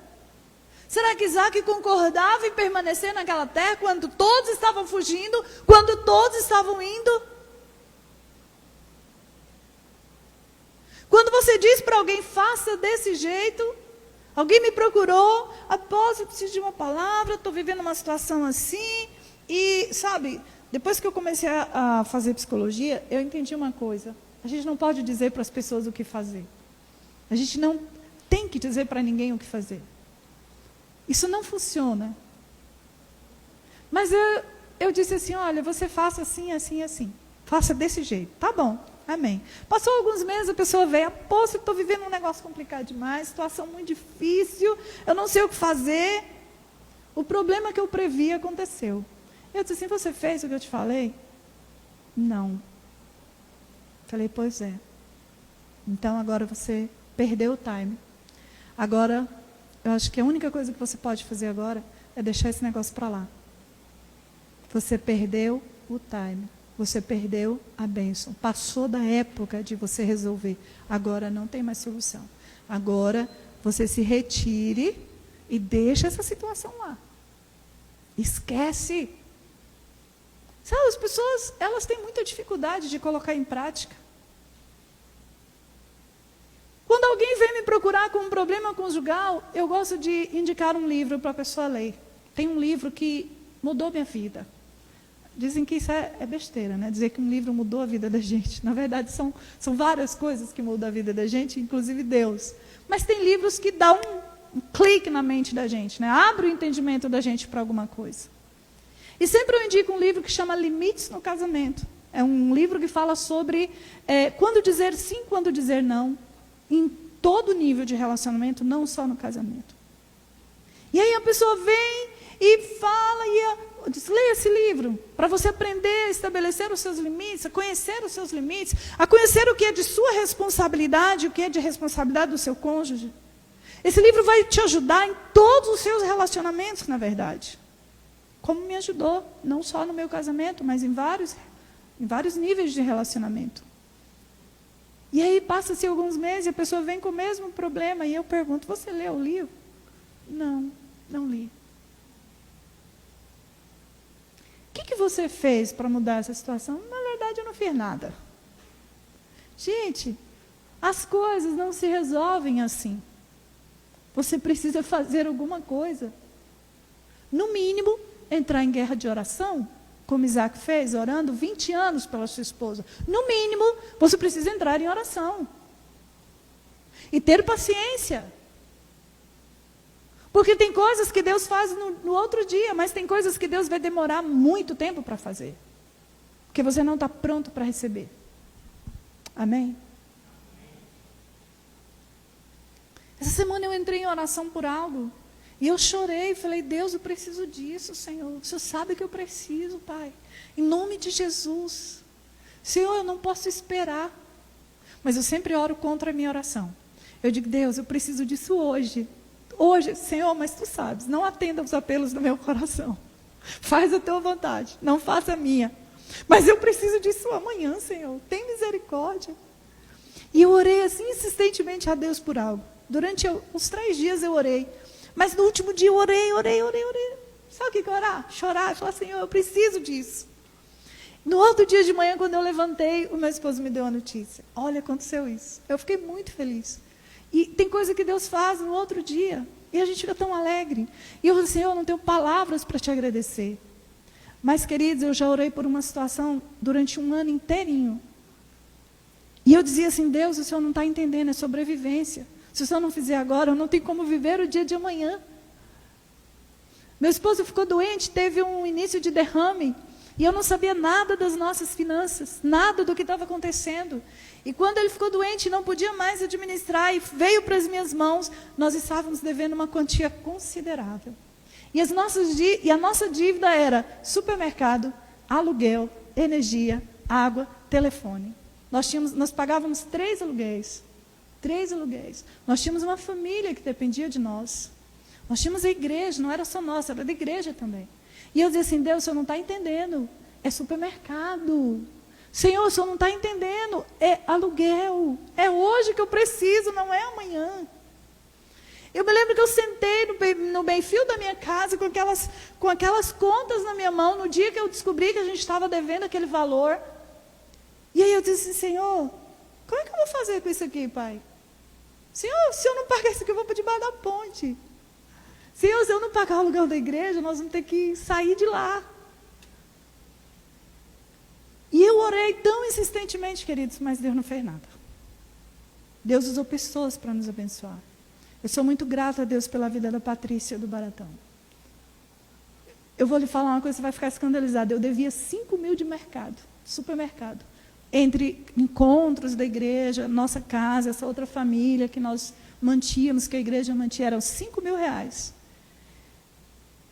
Será que Isaac concordava em permanecer naquela terra quando todos estavam fugindo, quando todos estavam indo? Quando você diz para alguém, faça desse jeito, alguém me procurou, após eu preciso de uma palavra, estou vivendo uma situação assim, e sabe, depois que eu comecei a fazer psicologia, eu entendi uma coisa. A gente não pode dizer para as pessoas o que fazer. A gente não tem que dizer para ninguém o que fazer. Isso não funciona. Mas eu disse assim, olha, você faça assim, assim, assim. Faça desse jeito. Tá bom, amém. Passou alguns meses, a pessoa veio, apóstolo, estou vivendo um negócio complicado demais, situação muito difícil, eu não sei o que fazer. O problema que eu previ aconteceu. Eu disse assim, você fez o que eu te falei? Não. Falei, pois é. Então agora você perdeu o time. Agora, eu acho que a única coisa que você pode fazer agora é deixar esse negócio para lá. Você perdeu o time. Você perdeu a bênção. Passou da época de você resolver. Agora não tem mais solução. Agora você se retire e deixa essa situação lá. Esquece. Sabe, as pessoas, elas têm muita dificuldade de colocar em prática. Quando alguém vem me procurar com um problema conjugal, eu gosto de indicar um livro para a pessoa ler. Tem um livro que mudou minha vida. Dizem que isso é besteira, né? Dizer que um livro mudou a vida da gente. Na verdade, são várias coisas que mudam a vida da gente, inclusive Deus. Mas tem livros que dão um clique na mente da gente, né? Abre o entendimento da gente para alguma coisa. E sempre eu indico um livro que chama Limites no Casamento. É um livro que fala sobre quando dizer sim, quando dizer não. Em todo nível de relacionamento, não só no casamento. E aí a pessoa vem e fala, e diz, leia esse livro, para você aprender a estabelecer os seus limites, a conhecer os seus limites, a conhecer o que é de sua responsabilidade, o que é de responsabilidade do seu cônjuge. Esse livro vai te ajudar em todos os seus relacionamentos, na verdade. Como me ajudou, não só no meu casamento, mas em vários em vários níveis de relacionamento. E aí passa-se alguns meses e a pessoa vem com o mesmo problema e eu pergunto, você leu o livro? Não, não li. O que você fez para mudar essa situação? Na verdade, eu não fiz nada. Gente, as coisas não se resolvem assim. Você precisa fazer alguma coisa. No mínimo, entrar em guerra de oração, como Isaac fez, orando 20 anos pela sua esposa. No mínimo, você precisa entrar em oração. E ter paciência. Porque tem coisas que Deus faz no outro dia, mas tem coisas que Deus vai demorar muito tempo para fazer. Porque você não está pronto para receber. Amém? Essa semana eu entrei em oração por algo. E eu chorei, falei, Deus, eu preciso disso, Senhor. O Senhor sabe que eu preciso, Pai. Em nome de Jesus. Senhor, eu não posso esperar. Mas eu sempre oro contra a minha oração. Eu digo, Deus, eu preciso disso hoje. Hoje, Senhor, mas Tu sabes, não atenda os apelos do meu coração. Faz a Tua vontade, não faça a minha. Mas eu preciso disso amanhã, Senhor. Tem misericórdia. E eu orei assim insistentemente a Deus por algo. Durante uns 3 dias eu orei. Mas no último dia eu orei. Sabe o que é orar? Chorar, falar, Senhor, eu preciso disso. No outro dia de manhã, quando eu levantei, o meu esposo me deu a notícia. Olha, aconteceu isso. Eu fiquei muito feliz. E tem coisa que Deus faz no outro dia. E a gente fica tão alegre. E eu falei, Senhor, eu não tenho palavras para te agradecer. Mas, queridos, eu já orei por uma situação durante um ano inteirinho. E eu dizia assim, Deus, o Senhor não está entendendo, é sobrevivência. Se o Senhor não fizer agora, eu não tenho como viver o dia de amanhã. Meu esposo ficou doente, teve um início de derrame. E eu não sabia nada das nossas finanças, nada do que estava acontecendo. E quando ele ficou doente, não podia mais administrar e veio para as minhas mãos, nós estávamos devendo uma quantia considerável. E a nossa dívida era supermercado, aluguel, energia, água, telefone. Nós pagávamos 3 aluguéis. 3 aluguéis. Nós tínhamos uma família que dependia de nós. Nós tínhamos a igreja, não era só nossa, era da igreja também. E eu dizia assim, Deus, o Senhor não está entendendo. É supermercado. Senhor, o Senhor não está entendendo. É aluguel. É hoje que eu preciso, não é amanhã. Eu me lembro que eu sentei no bem-fio da minha casa com aquelas contas na minha mão, no dia que eu descobri que a gente estava devendo aquele valor. E aí eu disse, Senhor, como é que eu vou fazer com isso aqui, Pai? Senhor, se eu não pagar isso aqui, eu vou para debaixo da ponte. Senhor, se eu não pagar o aluguel da igreja, nós vamos ter que sair de lá. E eu orei tão insistentemente, queridos, mas Deus não fez nada. Deus usou pessoas para nos abençoar. Eu sou muito grata a Deus pela vida da Patrícia do Baratão. Eu vou lhe falar uma coisa, você vai ficar escandalizado. Eu devia 5 mil de mercado, supermercado. Entre encontros da igreja, nossa casa, essa outra família que nós mantínhamos, que a igreja mantinha, eram 5 mil reais.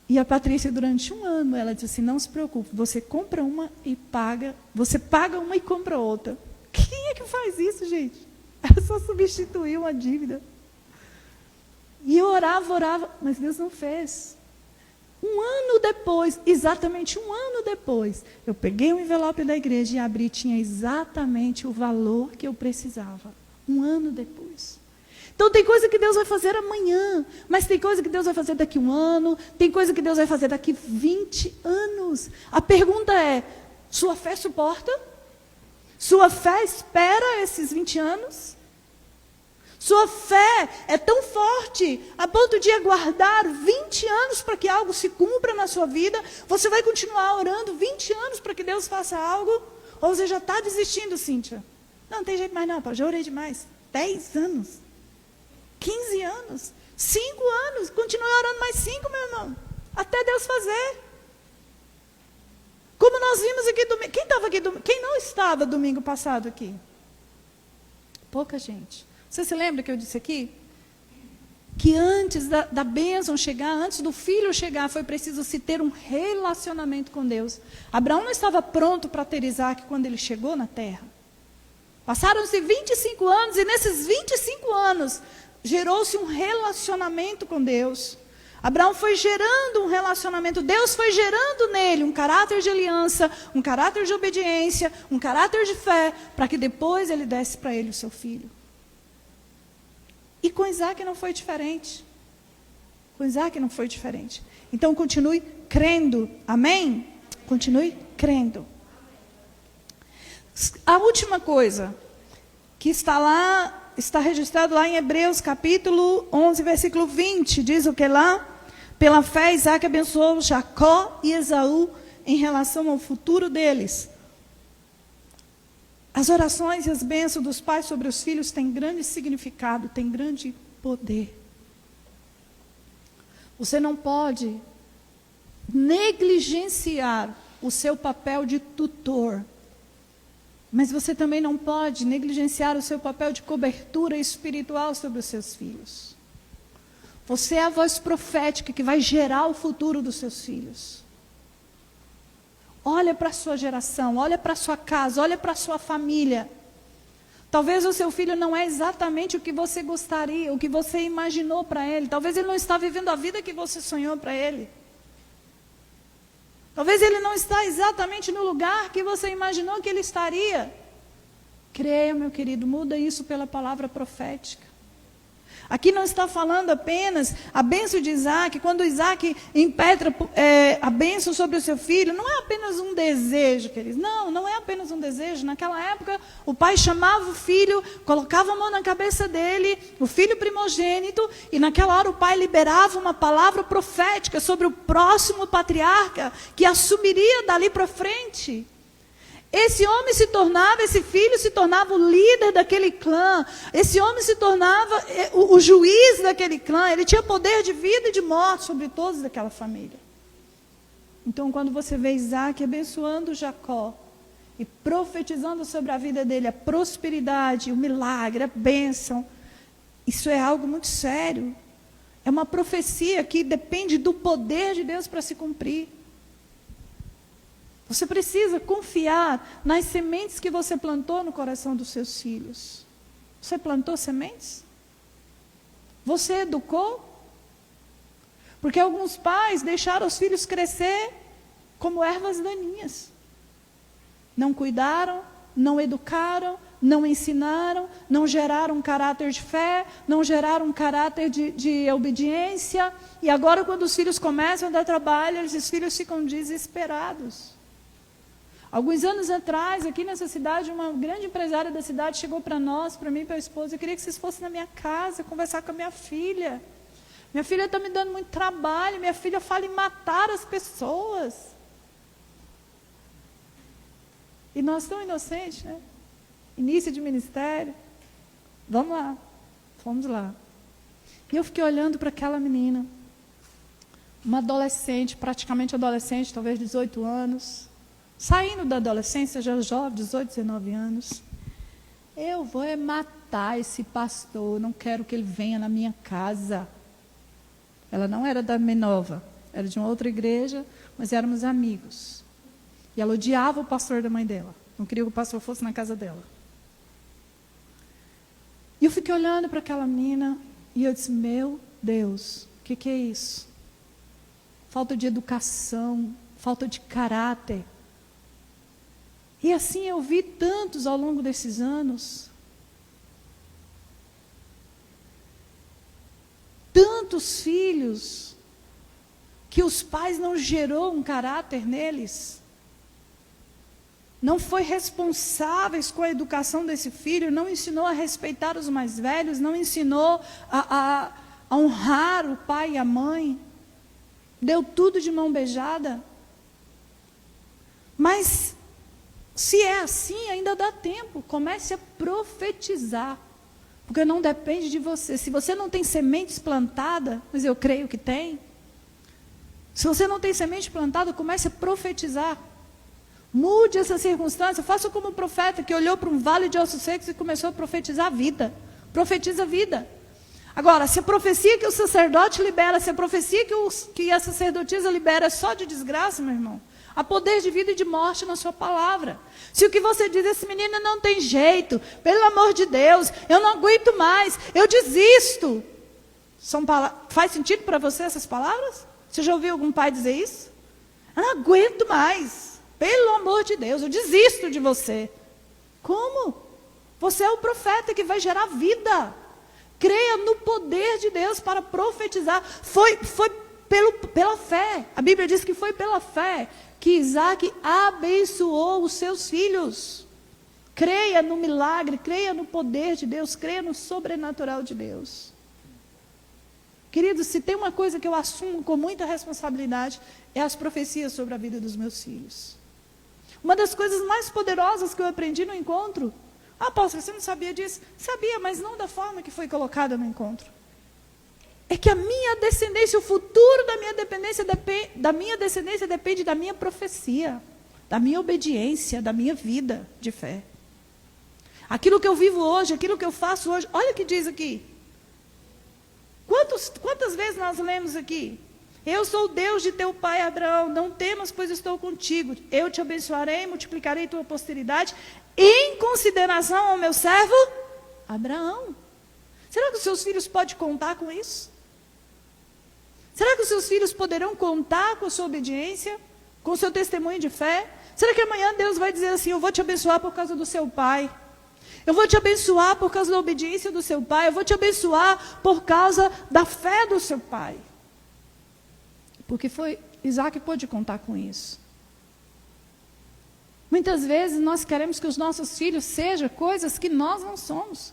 E a Patrícia, durante um ano, ela disse assim, não se preocupe, você compra uma e paga, você paga uma e compra outra. Quem é que faz isso, gente? Era só substituir uma dívida. E eu orava, mas Deus não fez. Um ano depois, exatamente um ano depois, eu peguei o envelope da igreja e abri, tinha exatamente o valor que eu precisava. Um ano depois. Então tem coisa que Deus vai fazer amanhã, mas tem coisa que Deus vai fazer daqui 1 ano, tem coisa que Deus vai fazer daqui 20 anos. A pergunta é, sua fé suporta? Sua fé espera esses 20 anos? Sua fé é tão forte a ponto de aguardar 20 anos para que algo se cumpra na sua vida? Você vai continuar orando 20 anos para que Deus faça algo? Ou você já está desistindo, Cíntia? Não tem jeito mais não, já orei demais. 10 anos. 15 anos. 5 anos. Continue orando mais 5, meu irmão. Até Deus fazer. Como nós vimos aqui domingo. Quem estava aqui domingo? Quem não estava domingo passado aqui? Pouca gente. Você se lembra que eu disse aqui? Que antes da bênção chegar, antes do filho chegar, foi preciso se ter um relacionamento com Deus. Abraão não estava pronto para ter Isaac quando ele chegou na terra. Passaram-se 25 anos e nesses 25 anos gerou-se um relacionamento com Deus. Abraão foi gerando um relacionamento, Deus foi gerando nele um caráter de aliança, um caráter de obediência, um caráter de fé, para que depois ele desse para ele o seu filho. E com Isaac não foi diferente. Com Isaac não foi diferente. Então continue crendo, amém? Continue crendo. A última coisa que está registrado lá em Hebreus capítulo 11, versículo 20, diz o que lá? Pela fé, Isaac abençoou Jacó e Esaú em relação ao futuro deles. As orações e as bênçãos dos pais sobre os filhos têm grande significado, têm grande poder. Você não pode negligenciar o seu papel de tutor, mas você também não pode negligenciar o seu papel de cobertura espiritual sobre os seus filhos. Você é a voz profética que vai gerar o futuro dos seus filhos. Olha para a sua geração, olha para a sua casa, olha para a sua família. Talvez o seu filho não é exatamente o que você gostaria, o que você imaginou para ele. Talvez ele não está vivendo a vida que você sonhou para ele. Talvez ele não está exatamente no lugar que você imaginou que ele estaria. Creia, meu querido, muda isso pela palavra profética. Aqui não está falando apenas a bênção de Isaac. Quando Isaac impetra a bênção sobre o seu filho, não é apenas um desejo, queridos. Não é apenas um desejo. Naquela época, o pai chamava o filho, colocava a mão na cabeça dele, o filho primogênito, e naquela hora o pai liberava uma palavra profética sobre o próximo patriarca que assumiria dali para frente. Esse homem esse filho se tornava o líder daquele clã. Esse homem se tornava o juiz daquele clã. Ele tinha poder de vida e de morte sobre todos daquela família. Então, quando você vê Isaac abençoando Jacó e profetizando sobre a vida dele a prosperidade, o milagre, a bênção, isso é algo muito sério. É uma profecia que depende do poder de Deus para se cumprir. Você precisa confiar nas sementes que você plantou no coração dos seus filhos. Você plantou sementes? Você educou? Porque alguns pais deixaram os filhos crescer como ervas daninhas. Não cuidaram, não educaram, não ensinaram, não geraram um caráter de fé, não geraram um caráter de obediência. E agora, quando os filhos começam a dar trabalho, esses filhos ficam desesperados. Alguns anos atrás, aqui nessa cidade, uma grande empresária da cidade chegou para nós, para mim e para a esposa: eu queria que vocês fossem na minha casa conversar com a minha filha. Minha filha está me dando muito trabalho, minha filha fala em matar as pessoas. E nós tão inocentes, né? Início de ministério. Vamos lá. Fomos lá. E eu fiquei olhando para aquela menina, uma adolescente, praticamente adolescente, talvez 18 anos. Saindo da adolescência, já jovem, 18, 19 anos. Eu vou matar esse pastor, não quero que ele venha na minha casa. Ela não era da Menova, era de uma outra igreja, mas éramos amigos. E ela odiava o pastor da mãe dela, não queria que o pastor fosse na casa dela. E eu fiquei olhando para aquela menina, e eu disse: meu Deus, o que é isso? Falta de educação, falta de caráter. E assim eu vi tantos ao longo desses anos. Tantos filhos que os pais não gerou um caráter neles. Não foi responsáveis com a educação desse filho, não ensinou a respeitar os mais velhos, não ensinou a honrar o pai e a mãe. Deu tudo de mão beijada. Mas se é assim, ainda dá tempo. Comece a profetizar. Porque não depende de você. Se você não tem sementes plantadas, mas eu creio que tem. Se você não tem semente plantada, comece a profetizar. Mude essa circunstância. Faça como o profeta que olhou para um vale de ossos secos e começou a profetizar a vida. Profetiza a vida. Agora, se a profecia que o sacerdote libera, se a profecia que a sacerdotisa libera é só de desgraça, meu irmão, há poder de vida e de morte na sua palavra. Se o que você diz, esse menino não tem jeito, pelo amor de Deus, eu não aguento mais, eu desisto. Faz sentido para você essas palavras? Você já ouviu algum pai dizer isso? Eu não aguento mais. Pelo amor de Deus, eu desisto de você. Como? Você é o profeta que vai gerar vida. Creia no poder de Deus para profetizar. Foi pela fé. A Bíblia diz que foi pela fé que Isaac abençoou os seus filhos. Creia no milagre, creia no poder de Deus, creia no sobrenatural de Deus. Queridos, se tem uma coisa que eu assumo com muita responsabilidade, é as profecias sobre a vida dos meus filhos. Uma das coisas mais poderosas que eu aprendi no encontro, apóstolo, você não sabia disso? Sabia, mas não da forma que foi colocada no encontro. É que a minha descendência, o futuro da minha descendência depende da minha profecia, da minha obediência, da minha vida de fé. Aquilo que eu vivo hoje, aquilo que eu faço hoje, olha o que diz aqui. Quantas vezes nós lemos aqui? Eu sou o Deus de teu pai Abraão, não temas, pois estou contigo. Eu te abençoarei, multiplicarei tua posteridade, em consideração ao meu servo Abraão. Será que os seus filhos podem contar com isso? Será que os seus filhos poderão contar com a sua obediência, com o seu testemunho de fé? Será que amanhã Deus vai dizer assim, eu vou te abençoar por causa do seu pai? Eu vou te abençoar por causa da obediência do seu pai. Eu vou te abençoar por causa da fé do seu pai. Porque Isaac pôde contar com isso. Muitas vezes nós queremos que os nossos filhos sejam coisas que nós não somos.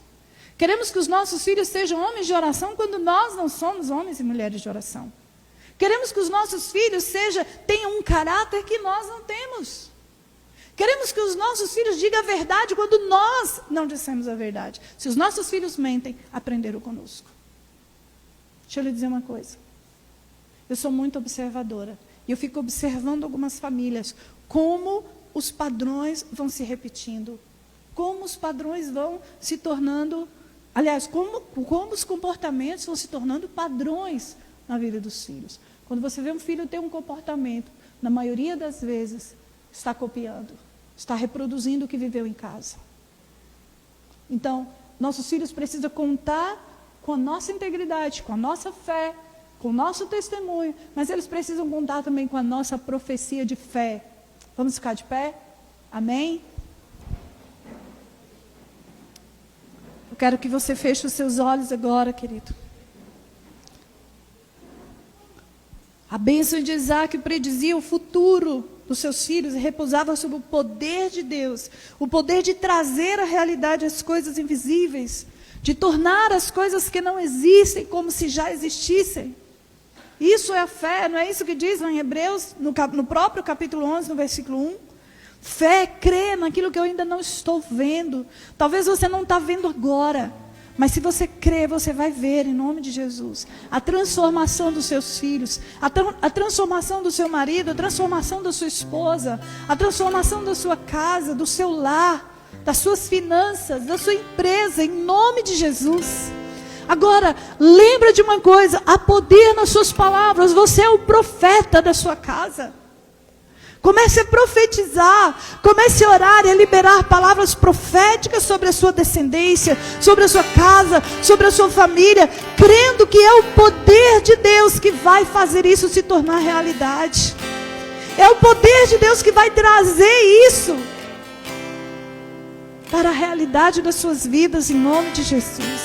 Queremos que os nossos filhos sejam homens de oração quando nós não somos homens e mulheres de oração. Queremos que os nossos filhos tenham um caráter que nós não temos. Queremos que os nossos filhos digam a verdade quando nós não dissemos a verdade. Se os nossos filhos mentem, aprenderam conosco. Deixa eu lhe dizer uma coisa. Eu sou muito observadora. E eu fico observando algumas famílias. Como os padrões vão se repetindo. Como os padrões vão se tornando... Aliás, como os comportamentos vão se tornando padrões na vida dos filhos. Quando você vê um filho ter um comportamento, na maioria das vezes, está copiando. Está reproduzindo o que viveu em casa. Então, nossos filhos precisam contar com a nossa integridade, com a nossa fé, com o nosso testemunho, mas eles precisam contar também com a nossa profecia de fé. Vamos ficar de pé? Amém? Eu quero que você feche os seus olhos agora, querido. A bênção de Isaac predizia o futuro dos seus filhos e repousava sobre o poder de Deus, o poder de trazer à realidade as coisas invisíveis, de tornar as coisas que não existem como se já existissem. Isso é a fé, não é isso que diz lá em Hebreus, no próprio capítulo 11, no versículo 1? Fé é crer naquilo que eu ainda não estou vendo. Talvez você não está vendo agora, mas se você crer, você vai ver, em nome de Jesus, a transformação dos seus filhos, a transformação do seu marido, a transformação da sua esposa, a transformação da sua casa, do seu lar, das suas finanças, da sua empresa, em nome de Jesus. Agora, lembra de uma coisa, há poder nas suas palavras, você é o profeta da sua casa. Comece a profetizar, comece a orar e a liberar palavras proféticas sobre a sua descendência, sobre a sua casa, sobre a sua família, crendo que é o poder de Deus que vai fazer isso se tornar realidade. É o poder de Deus que vai trazer isso para a realidade das suas vidas, em nome de Jesus.